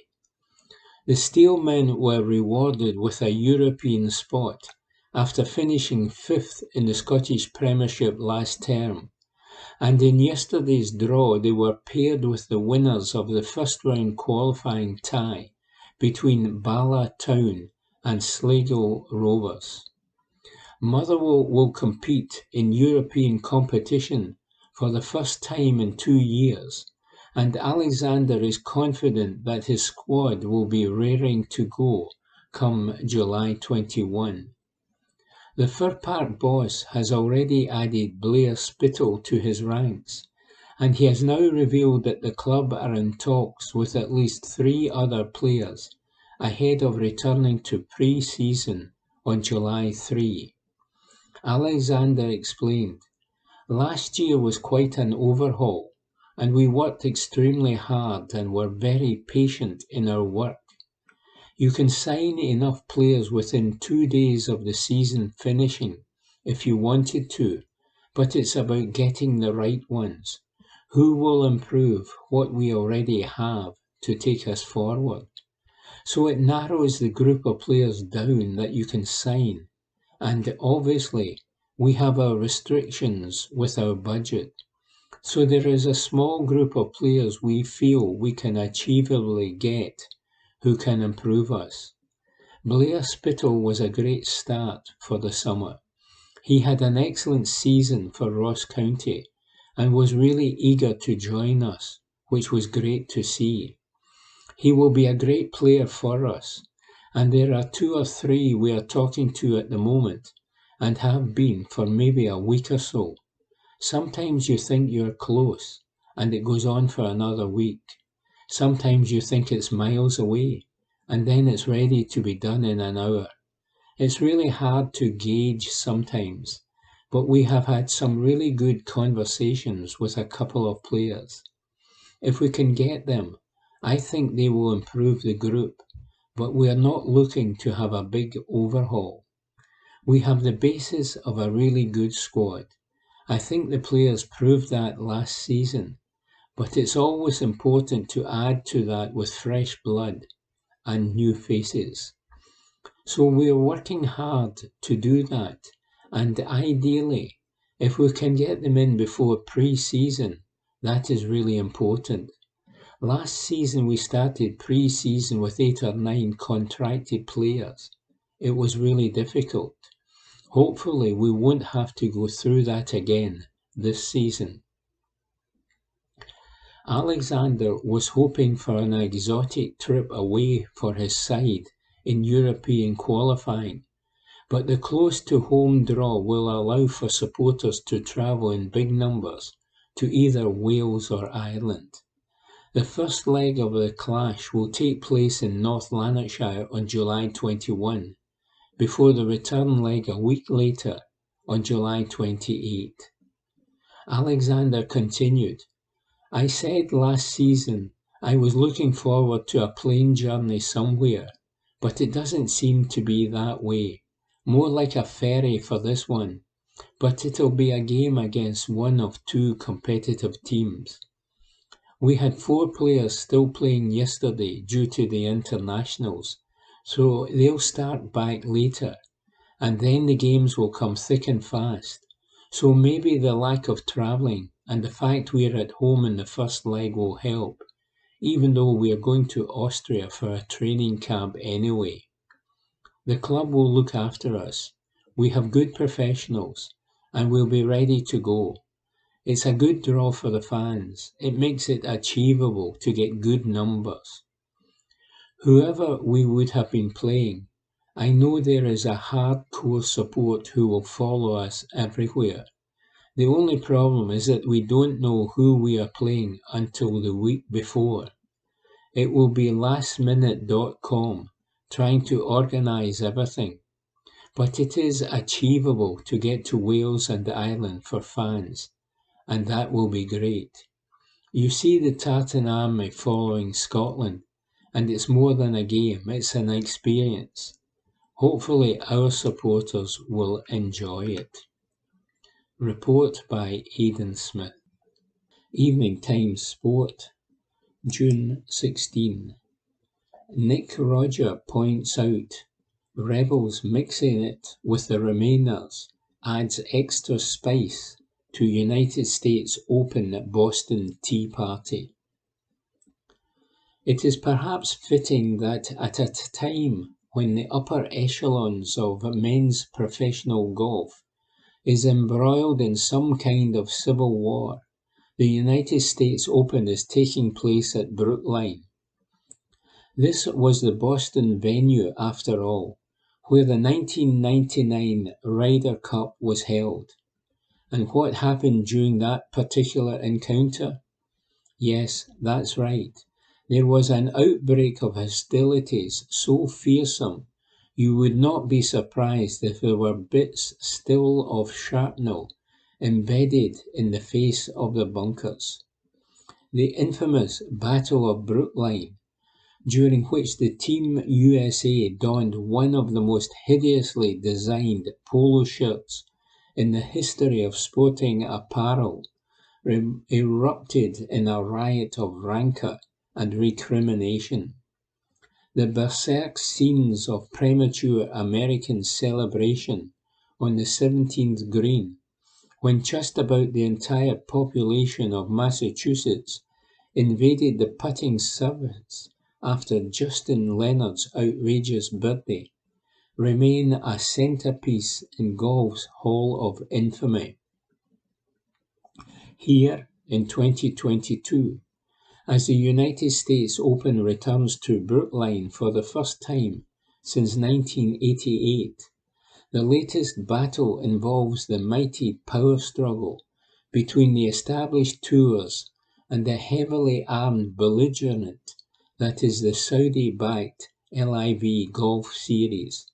The Steelmen were rewarded with a European spot after finishing 5th in the Scottish Premiership last term, and in yesterday's draw they were paired with the winners of the first-round qualifying tie between Bala Town and Sligo Rovers. Motherwell will compete in European competition for the first time in 2 years, and Alexander is confident that his squad will be raring to go come July 21. The Fir Park boss has already added Blair Spittle to his ranks, and he has now revealed that the club are in talks with at least 3 other players ahead of returning to pre-season on July 3. Alexander explained, "Last year was quite an overhaul, and we worked extremely hard and were very patient in our work. You can sign enough players within 2 days of the season finishing if you wanted to, but it's about getting the right ones, who will improve what we already have to take us forward. So it narrows the group of players down that you can sign, and obviously we have our restrictions with our budget. So there is a small group of players we feel we can achievably get who can improve us. Blair Spittle was a great start for the summer. He had an excellent season for Ross County and was really eager to join us, which was great to see. He will be a great player for us, and there are 2 or 3 we are talking to at the moment and have been for maybe a week or so. Sometimes you think you're close, and it goes on for another week. Sometimes you think it's miles away, and then it's ready to be done in an hour. It's really hard to gauge sometimes, but we have had some really good conversations with a couple of players. If we can get them, I think they will improve the group, but we are not looking to have a big overhaul. We have the basis of a really good squad. I think the players proved that last season, but it's always important to add to that with fresh blood and new faces. So we are working hard to do that, and ideally, if we can get them in before pre-season, that is really important. Last season we started pre-season with 8 or 9 contracted players. It was really difficult. Hopefully we won't have to go through that again this season. Alexander was hoping for an exotic trip away for his side in European qualifying, but the close-to-home draw will allow for supporters to travel in big numbers to either Wales or Ireland. The first leg of the clash will take place in North Lanarkshire on July 21, before the return leg a week later on July 28. Alexander continued, "I said last season I was looking forward to a plane journey somewhere, but it doesn't seem to be that way. More like a ferry for this one, but it'll be a game against one of two competitive teams. We had 4 players still playing yesterday due to the internationals, so they'll start back later, and then the games will come thick and fast. So maybe the lack of travelling and the fact we're at home in the first leg will help, even though we're going to Austria for a training camp anyway. The club will look after us. We have good professionals, and we'll be ready to go. It's a good draw for the fans. It makes it achievable to get good numbers. Whoever we would have been playing, I know there is a hardcore support who will follow us everywhere. The only problem is that we don't know who we are playing until the week before. It will be lastminute.com trying to organise everything. But it is achievable to get to Wales and Ireland for fans, and that will be great. You see the Tartan Army following Scotland, and it's more than a game, it's an experience. Hopefully our supporters will enjoy it." Report by Aidan Smith. Evening Times Sport, June 16. Nick Roger points out, Rebels mixing it with the Remainers adds extra spice to United States Open Boston Tea Party. It is perhaps fitting that at a time when the upper echelons of men's professional golf is embroiled in some kind of civil war, the United States Open is taking place at Brookline. This was the Boston venue, after all, where the 1999 Ryder Cup was held. And what happened during that particular encounter? Yes, that's right. There was an outbreak of hostilities so fearsome you would not be surprised if there were bits still of shrapnel embedded in the face of the bunkers. The infamous Battle of Brookline, during which the Team USA donned one of the most hideously designed polo shirts in the history of sporting apparel, erupted in a riot of rancour and recrimination. The berserk scenes of premature American celebration on the 17th green, when just about the entire population of Massachusetts invaded the putting service after Justin Leonard's outrageous birthday, remain a centerpiece in golf's Hall of Infamy. Here, in 2022, as the United States Open returns to Brookline for the first time since 1988, the latest battle involves the mighty power struggle between the established tours and the heavily armed belligerent that is the Saudi-backed LIV Golf Series.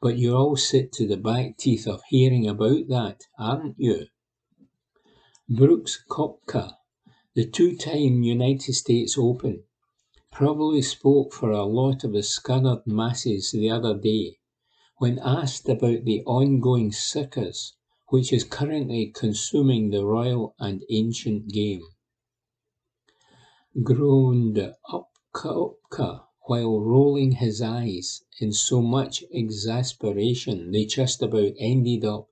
But you all sit to the back teeth of hearing about that, aren't you? Brooks Koepka, the two-time United States Open, probably spoke for a lot of the scunnered masses the other day when asked about the ongoing circus which is currently consuming the royal and ancient game. Groaned Koepka while rolling his eyes in so much exasperation they just about ended up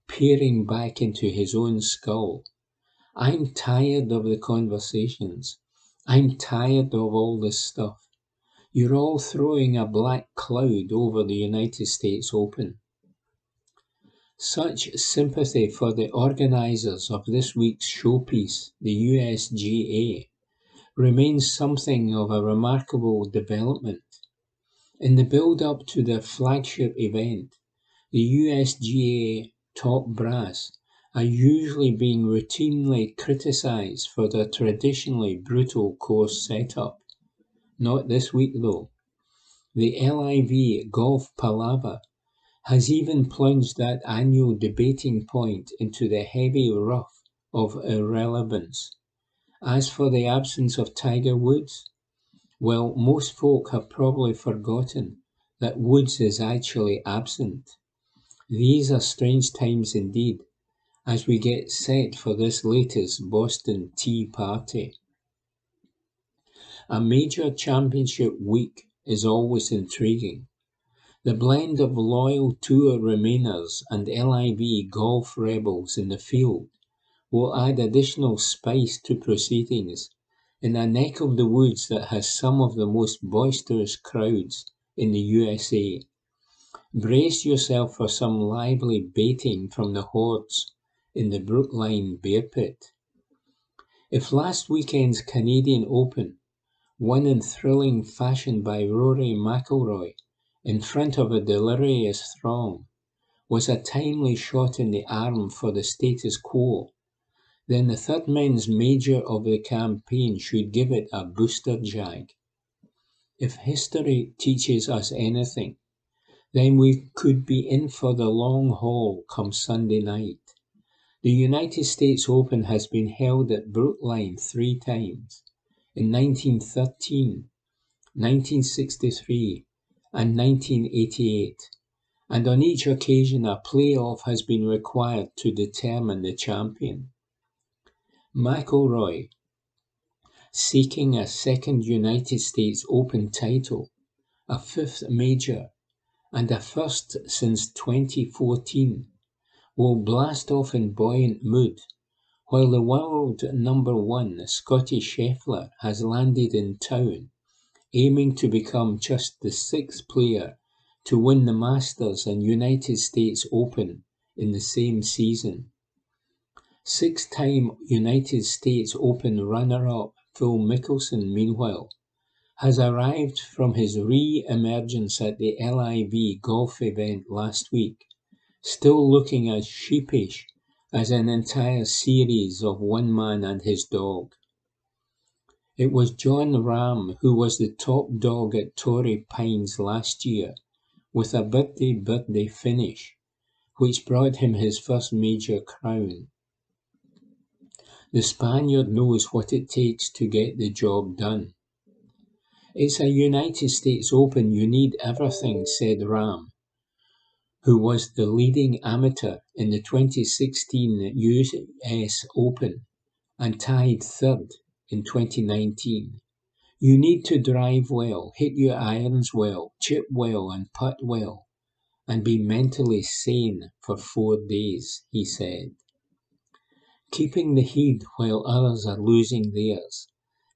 peering back into his own skull. I'm tired of the conversations. I'm tired of all this stuff. You're all throwing a black cloud over the United States Open. Such sympathy for the organisers of this week's showpiece, the USGA, remains something of a remarkable development. In the build-up to their flagship event, the USGA top brass are usually being routinely criticised for their traditionally brutal course setup. Not this week though. The LIV Golf Palaver has even plunged that annual debating point into the heavy rough of irrelevance. As for the absence of Tiger Woods, well, most folk have probably forgotten that Woods is actually absent. These are strange times indeed, as we get set for this latest Boston Tea Party. A major championship week is always intriguing. The blend of loyal Tour Remainers and LIV golf rebels in the field will add additional spice to proceedings in a neck of the woods that has some of the most boisterous crowds in the USA. Brace yourself for some lively baiting from the hordes in the Brookline Bear Pit. If last weekend's Canadian Open, won in thrilling fashion by Rory McIlroy in front of a delirious throng, was a timely shot in the arm for the status quo, then the third men's major of the campaign should give it a booster jag. If history teaches us anything, then we could be in for the long haul come Sunday night. The United States Open has been held at Brookline 3 times, in 1913, 1963, and 1988, and on each occasion a play-off has been required to determine the champion. McIlroy, seeking a second United States Open title, a fifth major, and a first since 2014, will blast off in buoyant mood, while the world number one Scottie Scheffler has landed in town, aiming to become just the sixth player to win the Masters and United States Open in the same season. Six-time United States Open runner-up Phil Mickelson, meanwhile, has arrived from his re-emergence at the LIV golf event last week, still looking as sheepish as an entire series of one man and his dog. It was Jon Rahm who was the top dog at Torrey Pines last year, with a birdie finish, which brought him his first major crown. The Spaniard knows what it takes to get the job done. It's a United States Open, you need everything, said Rahm, who was the leading amateur in the 2016 US Open and tied third in 2019. You need to drive well, hit your irons well, chip well and putt well, and be mentally sane for 4 days, he said. Keeping the heat while others are losing theirs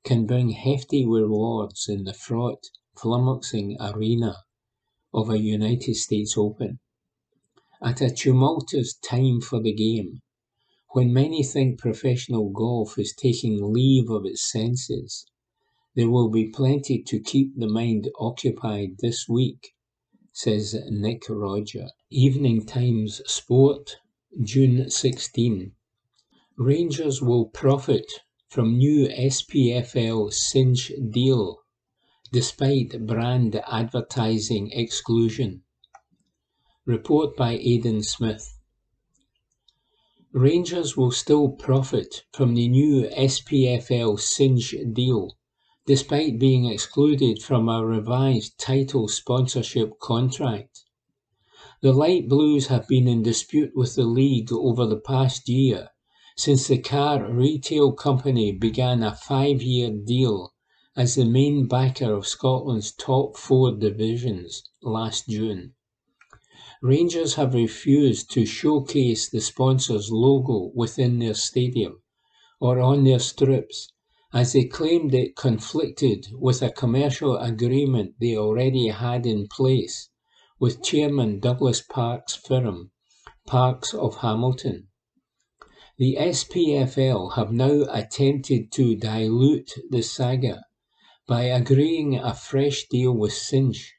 can bring hefty rewards in the fraught, flummoxing arena of a United States Open. At a tumultuous time for the game, when many think professional golf is taking leave of its senses, there will be plenty to keep the mind occupied this week, says Nick Roger. Evening Times Sport, June 16. Rangers will profit from new SPFL cinch deal despite brand advertising exclusion. Report by Aidan Smith. Rangers will still profit from the new SPFL cinch deal despite being excluded from a revised title sponsorship contract. The Light Blues have been in dispute with the league over the past year since the car retail company began a 5-year deal as the main backer of Scotland's top 4 divisions last June. Rangers have refused to showcase the sponsor's logo within their stadium or on their strips, as they claimed it conflicted with a commercial agreement they already had in place with chairman Douglas Park's firm, Parks of Hamilton. The SPFL have now attempted to dilute the saga by agreeing a fresh deal with Cinch,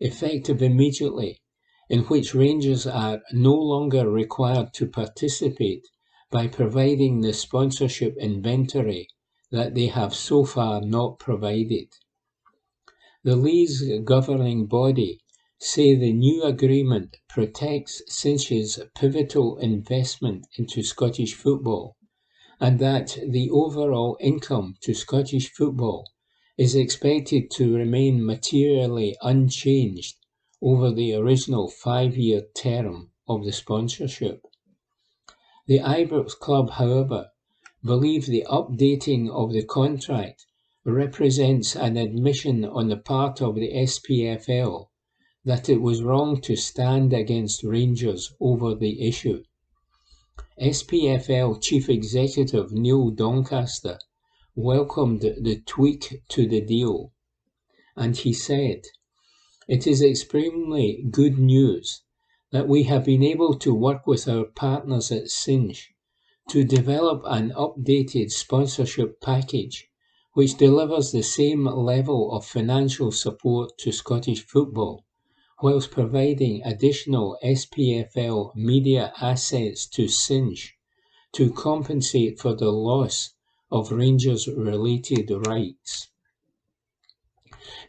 effective immediately, in which Rangers are no longer required to participate by providing the sponsorship inventory that they have so far not provided. The league's governing body say the new agreement protects Cinch's pivotal investment into Scottish football, and that the overall income to Scottish football is expected to remain materially unchanged over the original 5-year term of the sponsorship. The Ibrox club, however, believe the updating of the contract represents an admission on the part of the SPFL that it was wrong to stand against Rangers over the issue. SPFL Chief Executive Neil Doncaster welcomed the tweak to the deal, and he said, "It is extremely good news that we have been able to work with our partners at Cinch to develop an updated sponsorship package which delivers the same level of financial support to Scottish football, whilst providing additional SPFL media assets to Cinch to compensate for the loss of Rangers-related rights.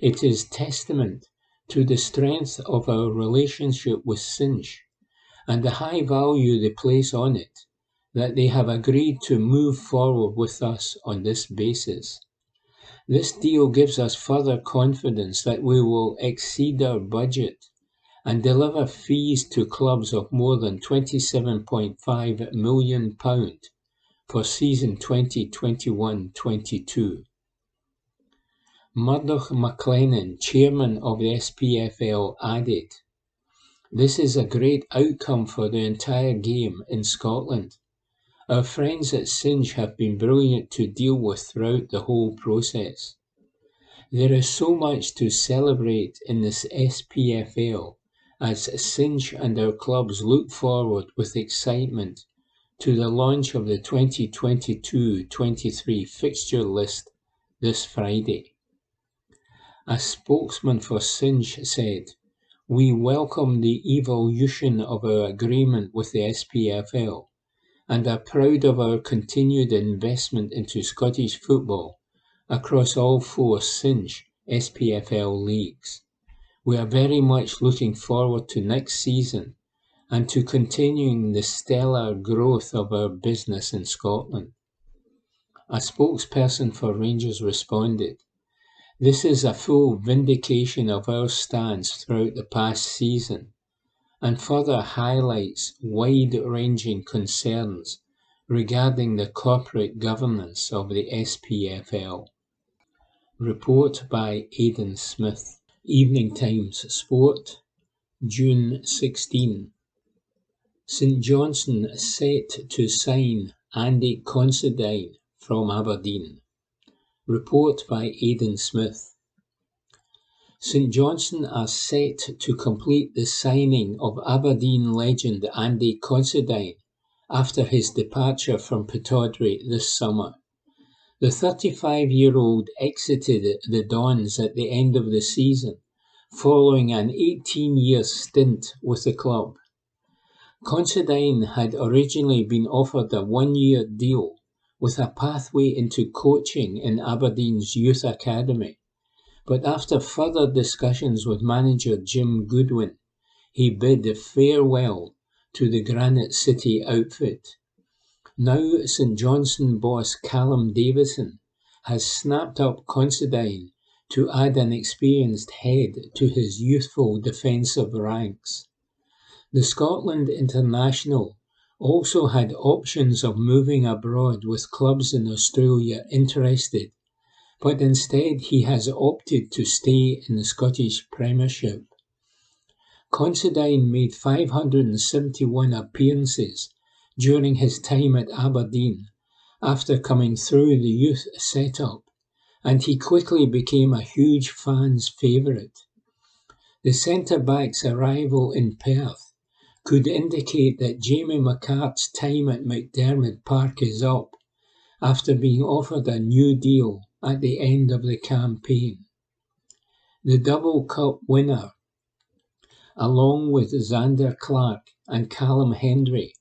It is testament to the strength of our relationship with Cinch and the high value they place on it that they have agreed to move forward with us on this basis. This deal gives us further confidence that we will exceed our budget and deliver fees to clubs of more than £27.5 million for season 2021-22. Murdoch McLennan, chairman of the SPFL, added, "This is a great outcome for the entire game in Scotland. Our friends at Cinch have been brilliant to deal with throughout the whole process. There is so much to celebrate in this SPFL as Cinch and our clubs look forward with excitement to the launch of the 2022-23 fixture list this Friday." A spokesman for Cinch said, "We welcome the evolution of our agreement with the SPFL and are proud of our continued investment into Scottish football across all 4 Cinch SPFL leagues. We are very much looking forward to next season and to continuing the stellar growth of our business in Scotland." A spokesperson for Rangers responded, "This is a full vindication of our stance throughout the past season and further highlights wide-ranging concerns regarding the corporate governance of the SPFL. Report by Aidan Smith. Evening Times Sport, June 16. St Johnstone set to sign Andy Considine from Aberdeen. Report by Aidan Smith. St Johnstone are set to complete the signing of Aberdeen legend Andy Considine after his departure from Pittodrie this summer. The 35-year-old exited the Dons at the end of the season, following an 18-year stint with the club. Considine had originally been offered a 1-year deal with a pathway into coaching in Aberdeen's youth academy, but after further discussions with manager Jim Goodwin, he bid farewell to the Granite City outfit. Now St Johnstone boss Callum Davison has snapped up Considine to add an experienced head to his youthful defensive ranks. The Scotland international also had options of moving abroad with clubs in Australia interested, but instead he has opted to stay in the Scottish Premiership. Considine made 571 appearances during his time at Aberdeen after coming through the youth setup, and he quickly became a huge fans' favourite. The centre-back's arrival in Perth could indicate that Jamie McCart's time at McDermott Park is up after being offered a new deal at the end of the campaign. The double cup winner, along with Zander Clark and Callum Hendry,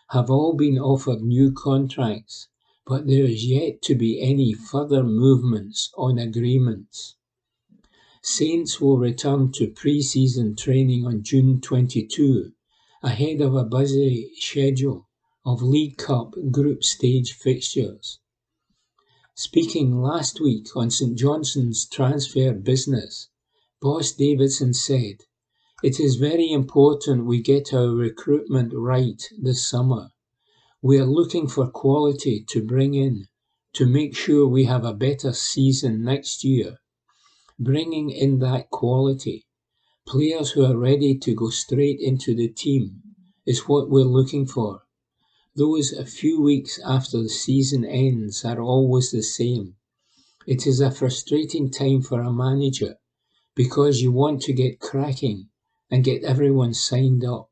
have all been offered new contracts, but there is yet to be any further movements on agreements. Saints will return to pre-season training on June 22, ahead of a busy schedule of League Cup group stage fixtures. Speaking last week on St Johnstone's transfer business, Boss Davidson said, "It is very important we get our recruitment right this summer. We are looking for quality to bring in to make sure we have a better season next year. Bringing in that quality, players who are ready to go straight into the team, is what we're looking for. Those a few weeks after the season ends are always the same. It is a frustrating time for a manager because you want to get cracking and get everyone signed up.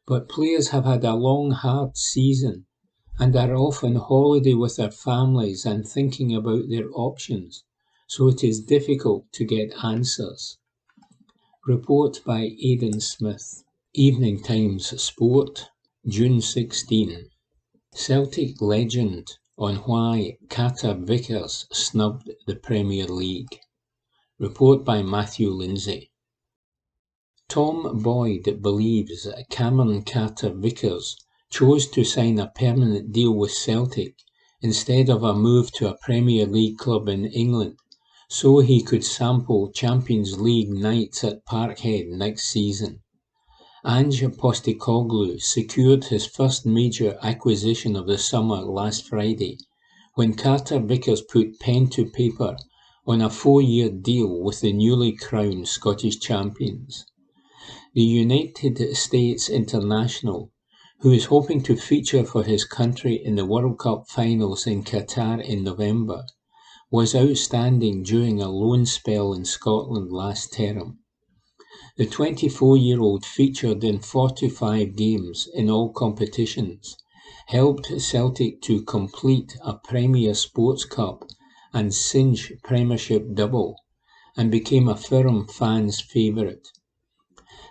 But players have had a long, hard season and are off on holiday with their families and thinking about their options, so it is difficult to get answers." Report by Aidan Smith. Evening Times Sport, June 16. Celtic legend on why Carter Vickers snubbed the Premier League. Report by Matthew Lindsay. Tom Boyd believes Cameron Carter-Vickers chose to sign a permanent deal with Celtic instead of a move to a Premier League club in England, so he could sample Champions League nights at Parkhead next season. Ange Postecoglou secured his first major acquisition of the summer last Friday, when Carter-Vickers put pen to paper on a 4-year deal with the newly crowned Scottish champions. The United States international, who is hoping to feature for his country in the World Cup finals in Qatar in November, was outstanding during a loan spell in Scotland last term. The 24-year-old featured in 45 games in all competitions, helped Celtic to complete a Premier Sports Cup and cinch Premiership double, and became a firm fans' favourite.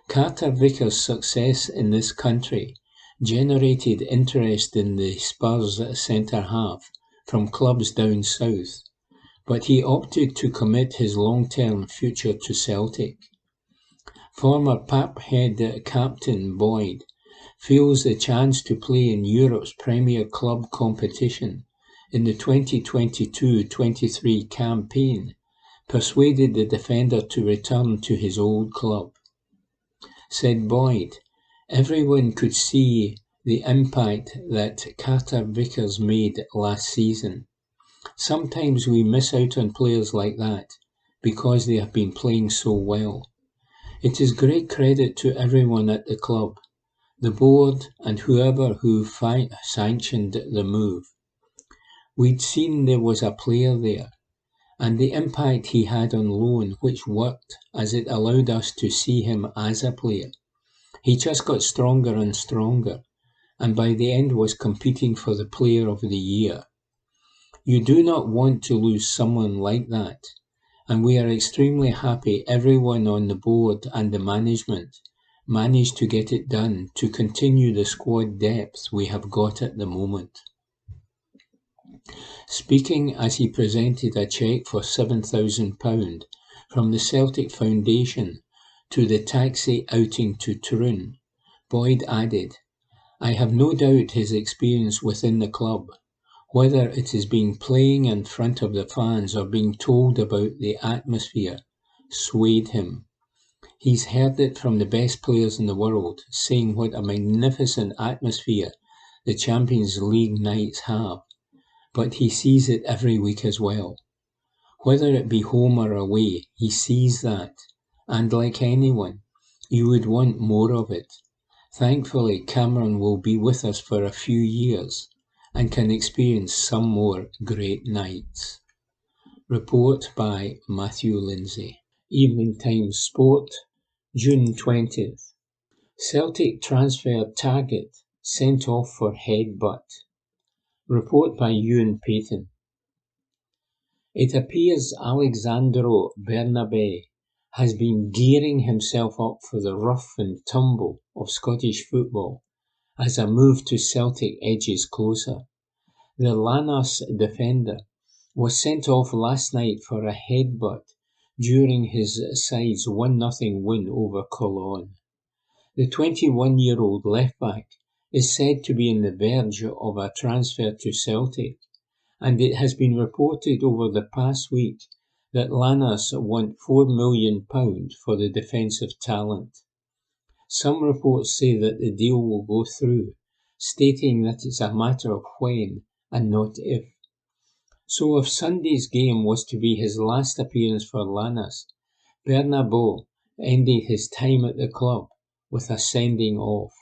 Carter-Vickers' success in this country generated interest in the Spurs centre-half from clubs down south, but he opted to commit his long-term future to Celtic. Former Parkhead captain Boyd feels the chance to play in Europe's premier club competition in the 2022-23 campaign persuaded the defender to return to his old club. Said Boyd, "Everyone could see the impact that Carter-Vickers made last season. Sometimes we miss out on players like that because they have been playing so well. It is great credit to everyone at the club, the board and whoever who sanctioned the move. We'd seen there was a player there, and the impact he had on loan which worked as it allowed us to see him as a player. He just got stronger and stronger, and by the end was competing for the Player of the Year. You do not want to lose someone like that, and we are extremely happy everyone on the board and the management managed to get it done to continue the squad depth we have got at the moment." Speaking as he presented a cheque for £7,000 from the Celtic Foundation to the taxi outing to Troon, Boyd added, "I have no doubt his experience within the club, whether it is being playing in front of the fans or being told about the atmosphere, swayed him. He's heard it from the best players in the world, saying what a magnificent atmosphere the Champions League nights have, but he sees it every week as well. Whether it be home or away, he sees that, and like anyone, you would want more of it. Thankfully, Cameron will be with us for a few years and can experience some more great nights." Report by Matthew Lindsay. Evening Times Sport, June 20th. Celtic transfer target sent off for headbutt. Report by Ewan Payton. It appears Alexandro Bernabei has been gearing himself up for the rough and tumble of Scottish football as a move to Celtic edges closer. The Lanark defender was sent off last night for a headbutt during his side's 1-0 win over Cologne. The 21-year-old left-back is said to be on the verge of a transfer to Celtic, and it has been reported over the past week that Lanark want £4 million for the defensive talent. Some reports say that the deal will go through, stating that it's a matter of when and not if. So if Sunday's game was to be his last appearance for Lanark, Bernabeu ended his time at the club with a sending off.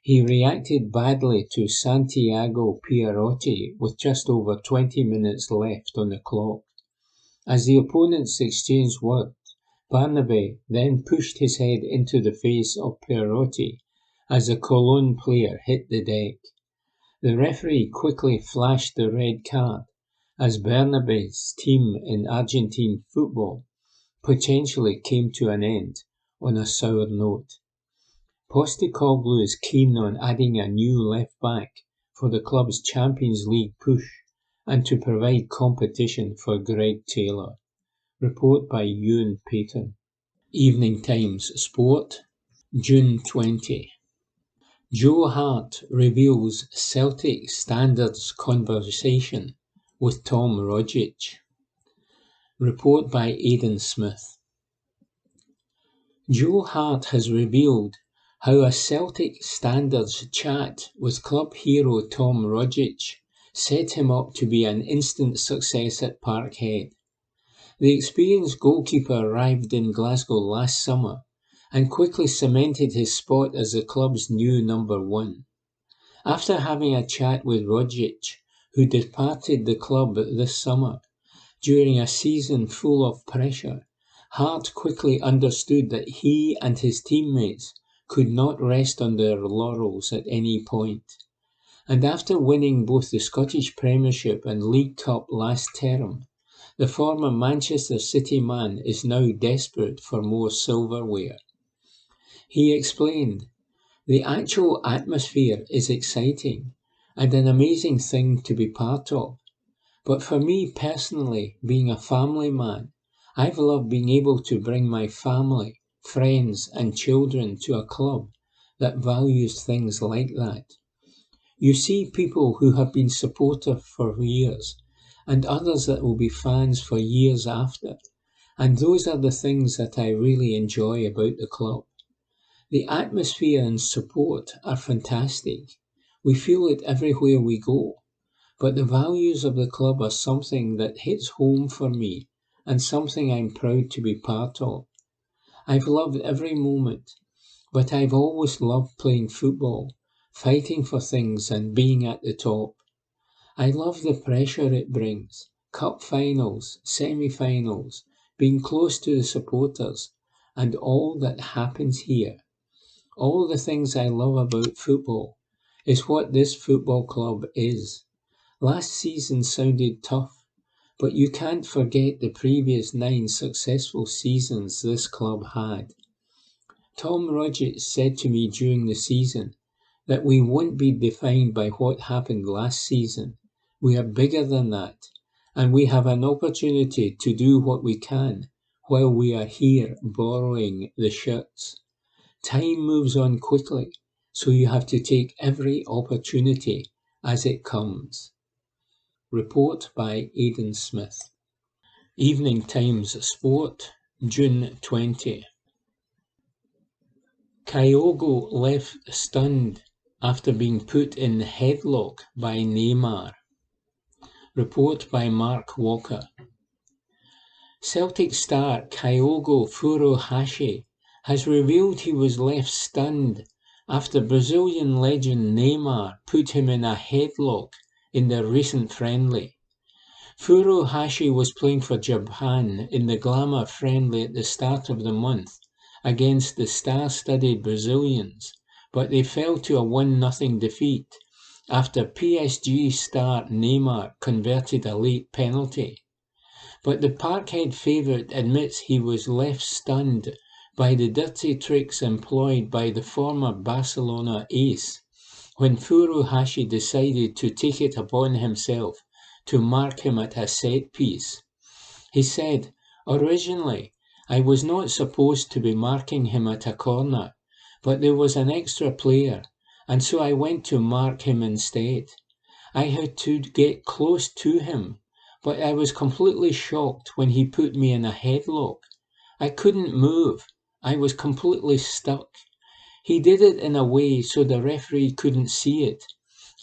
He reacted badly to Santiago Pierotti with just over 20 minutes left on the clock. As the opponents exchanged words, Barnaby then pushed his head into the face of Pierotti as the Cologne player hit the deck. The referee quickly flashed the red card as Barnaby's team in Argentine football potentially came to an end on a sour note. Postecoglou is keen on adding a new left-back for the club's Champions League push and to provide competition for Greg Taylor. Report by Ewan Payton. Evening Times Sport, June 20. Joe Hart reveals Celtic standards conversation with Tom Rogic. Report by Aidan Smith. Joe Hart has revealed how a Celtic standards chat with club hero Tom Rogic set him up to be an instant success at Parkhead. The experienced goalkeeper arrived in Glasgow last summer and quickly cemented his spot as the club's new number one. After having a chat with Rogic, who departed the club this summer during a season full of pressure, Hart quickly understood that he and his teammates could not rest on their laurels at any point. And after winning both the Scottish Premiership and League Cup last term, the former Manchester City man is now desperate for more silverware. He explained, "The actual atmosphere is exciting and an amazing thing to be part of. But for me personally, being a family man, I've loved being able to bring my family, friends and children to a club that values things like that. You see people who have been supportive for years and others that will be fans for years after, and those are the things that I really enjoy about the club. The atmosphere and support are fantastic. We feel it everywhere we go. But the values of the club are something that hits home for me and something I'm proud to be part of. I've loved every moment, but I've always loved playing football, fighting for things and being at the top. I love the pressure it brings, cup finals, semi-finals, being close to the supporters, and all that happens here. All the things I love about football is what this football club is. Last season sounded tough, but you can't forget the previous 9 successful seasons this club had. Tom Rogic said to me during the season that we won't be defined by what happened last season. We are bigger than that, and we have an opportunity to do what we can while we are here borrowing the shirts. Time moves on quickly, so you have to take every opportunity as it comes." Report by Aidan Smith. Evening Times Sport, June 20. Kyogo left stunned after being put in headlock by Neymar. Report by Mark Walker. Celtic star Kyogo Furuhashi has revealed he was left stunned after Brazilian legend Neymar put him in a headlock in their recent friendly. Furuhashi was playing for Japan in the Glamour friendly at the start of the month against the star-studded Brazilians, but they fell to a 1-0 defeat after PSG star Neymar converted a late penalty. But the Parkhead favourite admits he was left stunned by the dirty tricks employed by the former Barcelona ace when Furuhashi decided to take it upon himself to mark him at a set-piece. He said, "Originally, I was not supposed to be marking him at a corner, but there was an extra player, and so I went to mark him instead. I had to get close to him, but I was completely shocked when he put me in a headlock. I couldn't move. I was completely stuck. He did it in a way so the referee couldn't see it.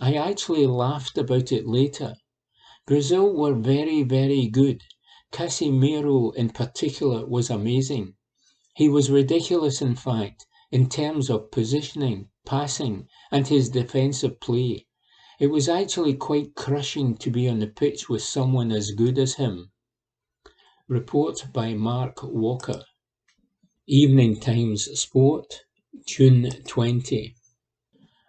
I actually laughed about it later. Brazil were very, very good. Casemiro in particular was amazing. He was ridiculous, in fact, in terms of positioning, passing, and his defensive play. It was actually quite crushing to be on the pitch with someone as good as him." Report by Mark Walker. Evening Times Sport, June 20.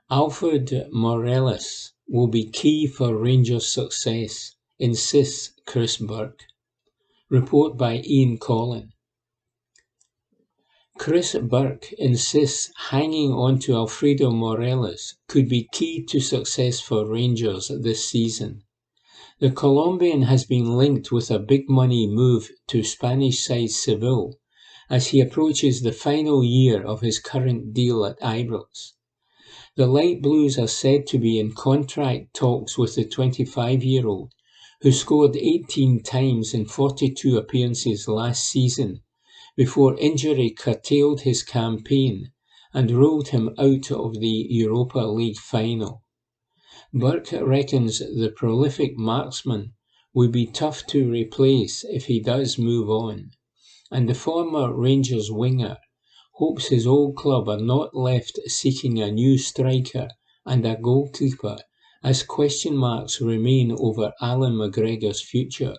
Alfred Morelos will be key for Rangers' success, insists Chris Burke. Report by Ian Collin. Chris Burke insists hanging on to Alfredo Morelos could be key to success for Rangers this season. The Colombian has been linked with a big money move to Spanish side Seville as he approaches the final year of his current deal at Ibrox. The Light Blues are said to be in contract talks with the 25-year-old, who scored 18 times in 42 appearances last season before injury curtailed his campaign and ruled him out of the Europa League final. Burke reckons the prolific marksman would be tough to replace if he does move on, and the former Rangers winger hopes his old club are not left seeking a new striker and a goalkeeper as question marks remain over Alan McGregor's future.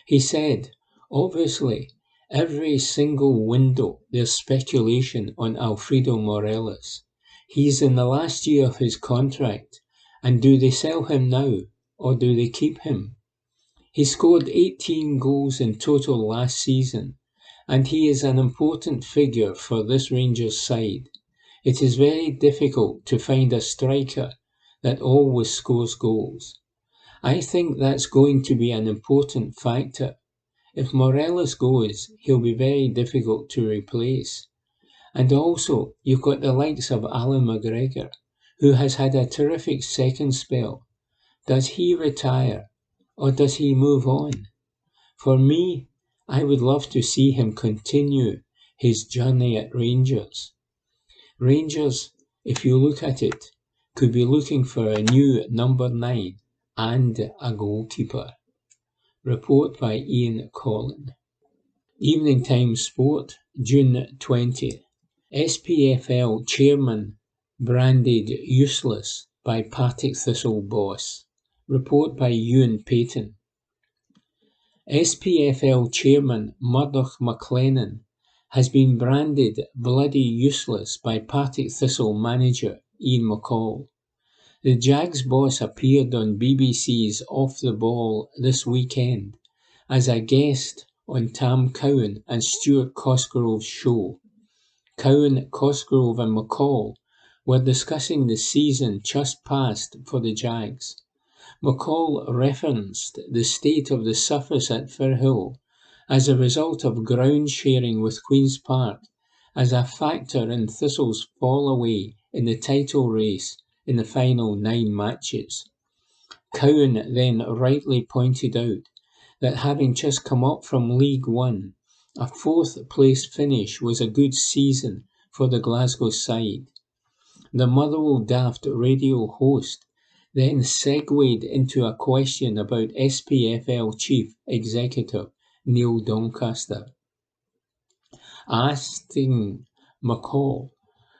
He said, "Obviously, every single window there's speculation on Alfredo Morelos. He's in the last year of his contract, and do they sell him now, or do they keep him? He scored 18 goals in total last season, and he is an important figure for this Rangers side. It is very difficult to find a striker that always scores goals. I think that's going to be an important factor. If Morelos goes, he'll be very difficult to replace. And also, you've got the likes of Alan McGregor, who has had a terrific second spell. Does he retire, or does he move on? For me, I would love to see him continue his journey at Rangers. Rangers, if you look at it, could be looking for a new number 9 and a goalkeeper." Report by Ian Collin. Evening Times Sport, June 20. SPFL chairman branded useless by Partick Thistle boss. Report by Ewan Payton. SPFL chairman Murdoch McLennan has been branded bloody useless by Partick Thistle manager Ian McCall. The Jags boss appeared on BBC's Off the Ball this weekend as a guest on Tam Cowan and Stuart Cosgrove's show. Cowan, Cosgrove and McCall were discussing the season just past for the Jags. McCall referenced the state of the surface at Firhill as a result of ground sharing with Queen's Park as a factor in Thistle's fall away in the title race in the final 9 matches. Cowan then rightly pointed out that having just come up from League One, a 4th place finish was a good season for the Glasgow side. The Motherwell Daft radio host then segued into a question about SPFL Chief Executive Neil Doncaster, asking McCall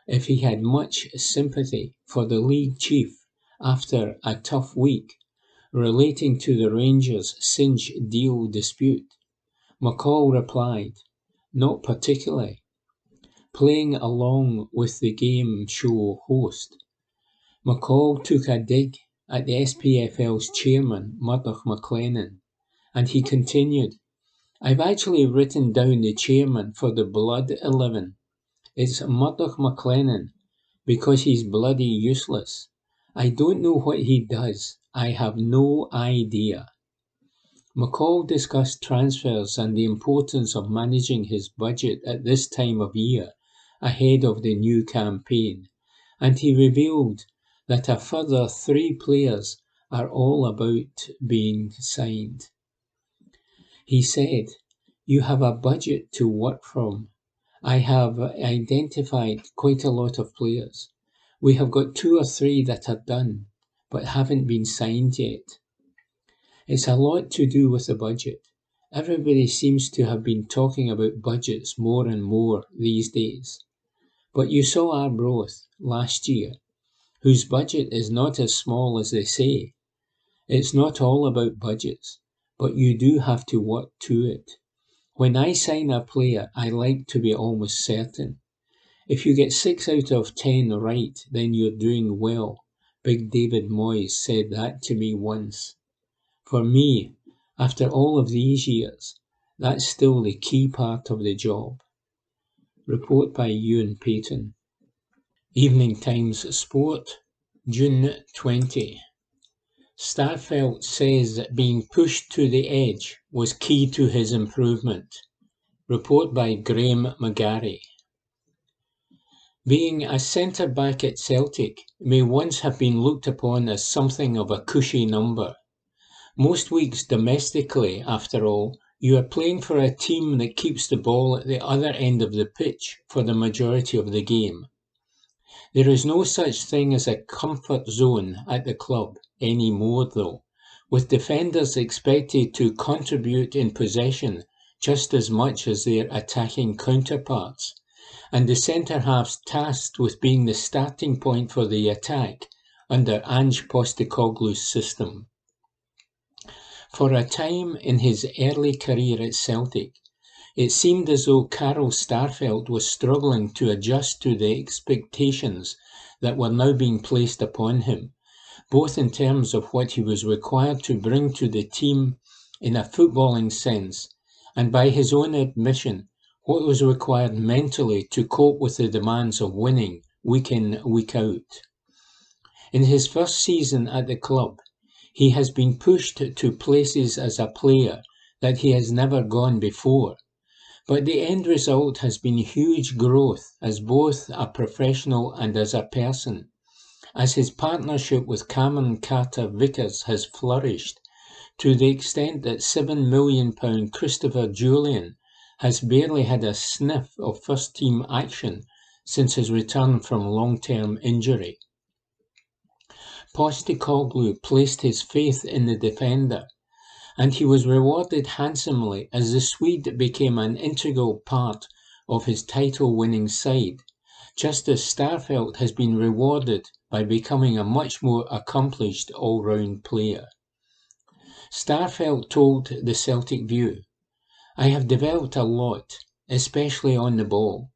if he had much sympathy for the league chief after a tough week relating to the Rangers' Singe deal dispute. McCall replied, "Not particularly. playing along with the game show host. McCall took a dig at the SPFL's chairman, Murdoch McLennan, and he continued, "I've actually written down the chairman for the Blood 11. It's Murdoch McLennan, because he's bloody useless. I don't know what he does. I have no idea." McCall discussed transfers and the importance of managing his budget at this time of year ahead of the new campaign, and he revealed that a further 3 players are all about being signed. He said, "You have a budget to work from. I have identified quite a lot of players. We have got 2 or 3 that are done, but haven't been signed yet." It's a lot to do with the budget. Everybody seems to have been talking about budgets more and more these days. But you saw Arbroath last year, whose budget is not as small as they say. It's not all about budgets, but you do have to work to it. When I sign a player, I like to be almost certain. If you get 6 out of 10 right, then you're doing well. Big David Moyes said that to me once. For me, after all of these years, that's still the key part of the job. Report by Ewan Payton. Evening Times Sport, June 20. Starfelt says being pushed to the edge was key to his improvement. Report by Graham McGarry. Being a centre-back at Celtic may once have been looked upon as something of a cushy number. Most weeks domestically, after all, you are playing for a team that keeps the ball at the other end of the pitch for the majority of the game. There is no such thing as a comfort zone at the club anymore though, with defenders expected to contribute in possession just as much as their attacking counterparts, and the centre-halves tasked with being the starting point for the attack under Ange Postecoglou's system. For a time in his early career at Celtic, it seemed as though Karl Starfelt was struggling to adjust to the expectations that were now being placed upon him, both in terms of what he was required to bring to the team in a footballing sense, and by his own admission, what was required mentally to cope with the demands of winning week in, week out. In his first season at the club, he has been pushed to places as a player that he has never gone before, but the end result has been huge growth as both a professional and as a person, as his partnership with Cameron Carter-Vickers has flourished, to the extent that £7 million Christopher Julian has barely had a sniff of first-team action since his return from long-term injury. Postecoglou placed his faith in the defender, and he was rewarded handsomely as the Swede became an integral part of his title-winning side, just as Starfelt has been rewarded by becoming a much more accomplished all-round player. Starfelt told the Celtic View, "I have developed a lot, especially on the ball.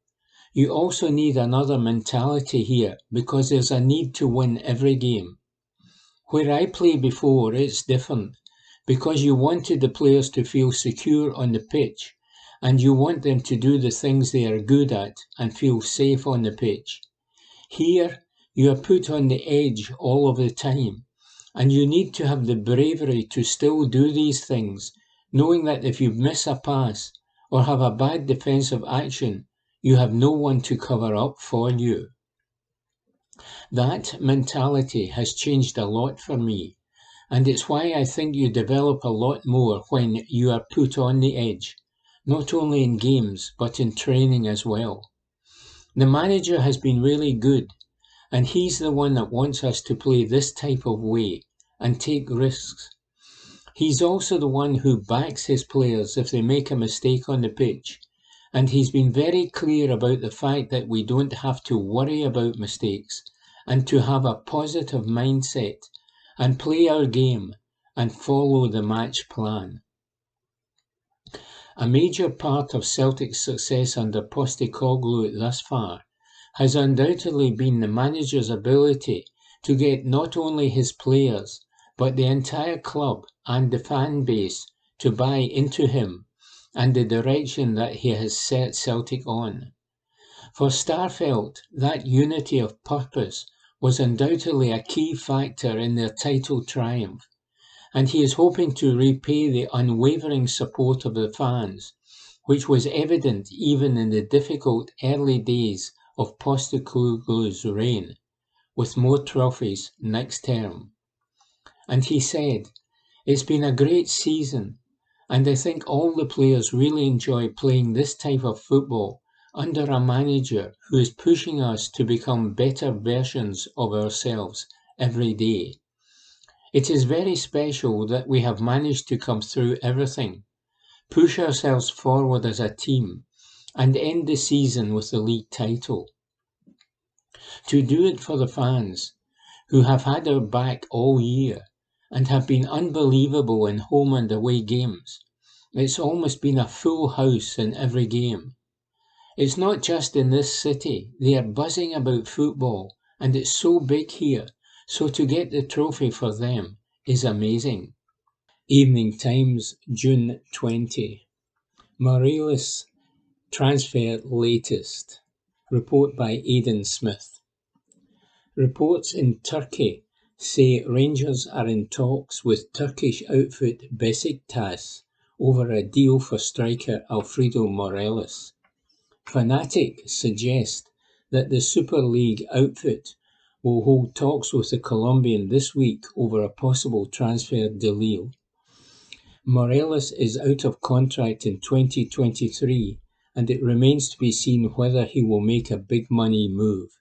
You also need another mentality here because there's a need to win every game. Where I played before, it's different, because you wanted the players to feel secure on the pitch, and you want them to do the things they are good at and feel safe on the pitch. Here, you are put on the edge all of the time, and you need to have the bravery to still do these things, knowing that if you miss a pass or have a bad defensive action, you have no one to cover up for you. That mentality has changed a lot for me, and it's why I think you develop a lot more when you are put on the edge, not only in games but in training as well. The manager has been really good, and he's the one that wants us to play this type of way and take risks. He's also the one who backs his players if they make a mistake on the pitch, and he's been very clear about the fact that we don't have to worry about mistakes and to have a positive mindset and play our game and follow the match plan. A major part of Celtic's success under Postecoglou thus far has undoubtedly been the manager's ability to get not only his players, but the entire club and the fan base to buy into him and the direction that he has set Celtic on. For Starfelt, that unity of purpose was undoubtedly a key factor in their title triumph, and he is hoping to repay the unwavering support of the fans, which was evident even in the difficult early days of Postecoglou's reign, with more trophies next term. And he said, "It's been a great season, and I think all the players really enjoy playing this type of football under a manager who is pushing us to become better versions of ourselves every day. It is very special that we have managed to come through everything, push ourselves forward as a team, and end the season with the league title. To do it for the fans, who have had our back all year and have been unbelievable in home and away games. It's almost been a full house in every game. It's not just in this city, they are buzzing about football, and it's so big here, so to get the trophy for them is amazing." Evening Times, June 20. Morelos transfer latest. Report by Aidan Smith. Reports in Turkey say Rangers are in talks with Turkish outfit Besiktas over a deal for striker Alfredo Morelos. Fanatic suggest that the Super League outfit will hold talks with the Colombian this week over a possible transfer deal. Morelos is out of contract in 2023, and it remains to be seen whether he will make a big money move.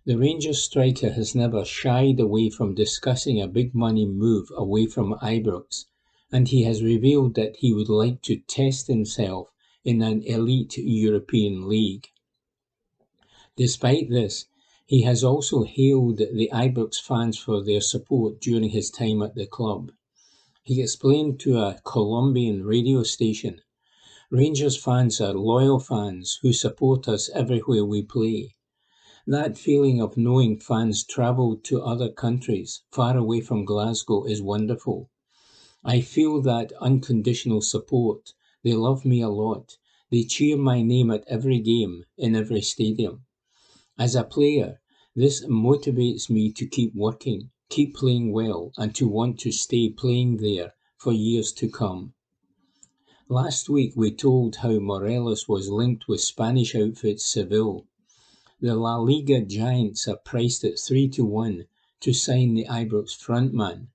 The Rangers striker has never shied away from discussing a big money move away from Ibrox, and he has revealed that he would like to test himself in an elite European league. Despite this, he has also hailed the Ibrox fans for their support during his time at the club. He explained to a Colombian radio station, "Rangers fans are loyal fans who support us everywhere we play. That feeling of knowing fans travel to other countries far away from Glasgow is wonderful. I feel that unconditional support. They love me a lot. They cheer my name at every game, in every stadium. As a player, this motivates me to keep working, keep playing well, and to want to stay playing there for years to come." Last week we told how Morelos was linked with Spanish outfit Seville. The La Liga giants are priced at 3-1 to sign the Ibrox frontman,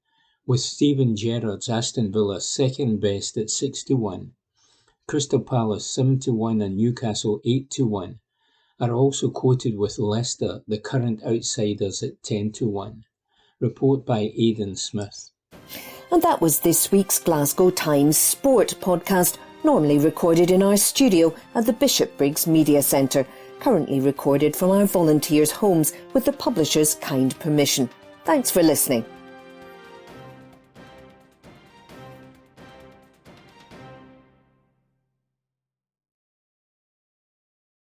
with Steven Gerrard's Aston Villa second best at 6-1. Crystal Palace 7-1 and Newcastle 8-1 are also quoted, with Leicester, the current outsiders, at 10-1. Report by Aidan Smith. And that was this week's Glasgow Times Sport podcast, normally recorded in our studio at the Bishopbriggs Media Centre, currently recorded from our volunteers' homes with the publisher's kind permission. Thanks for listening.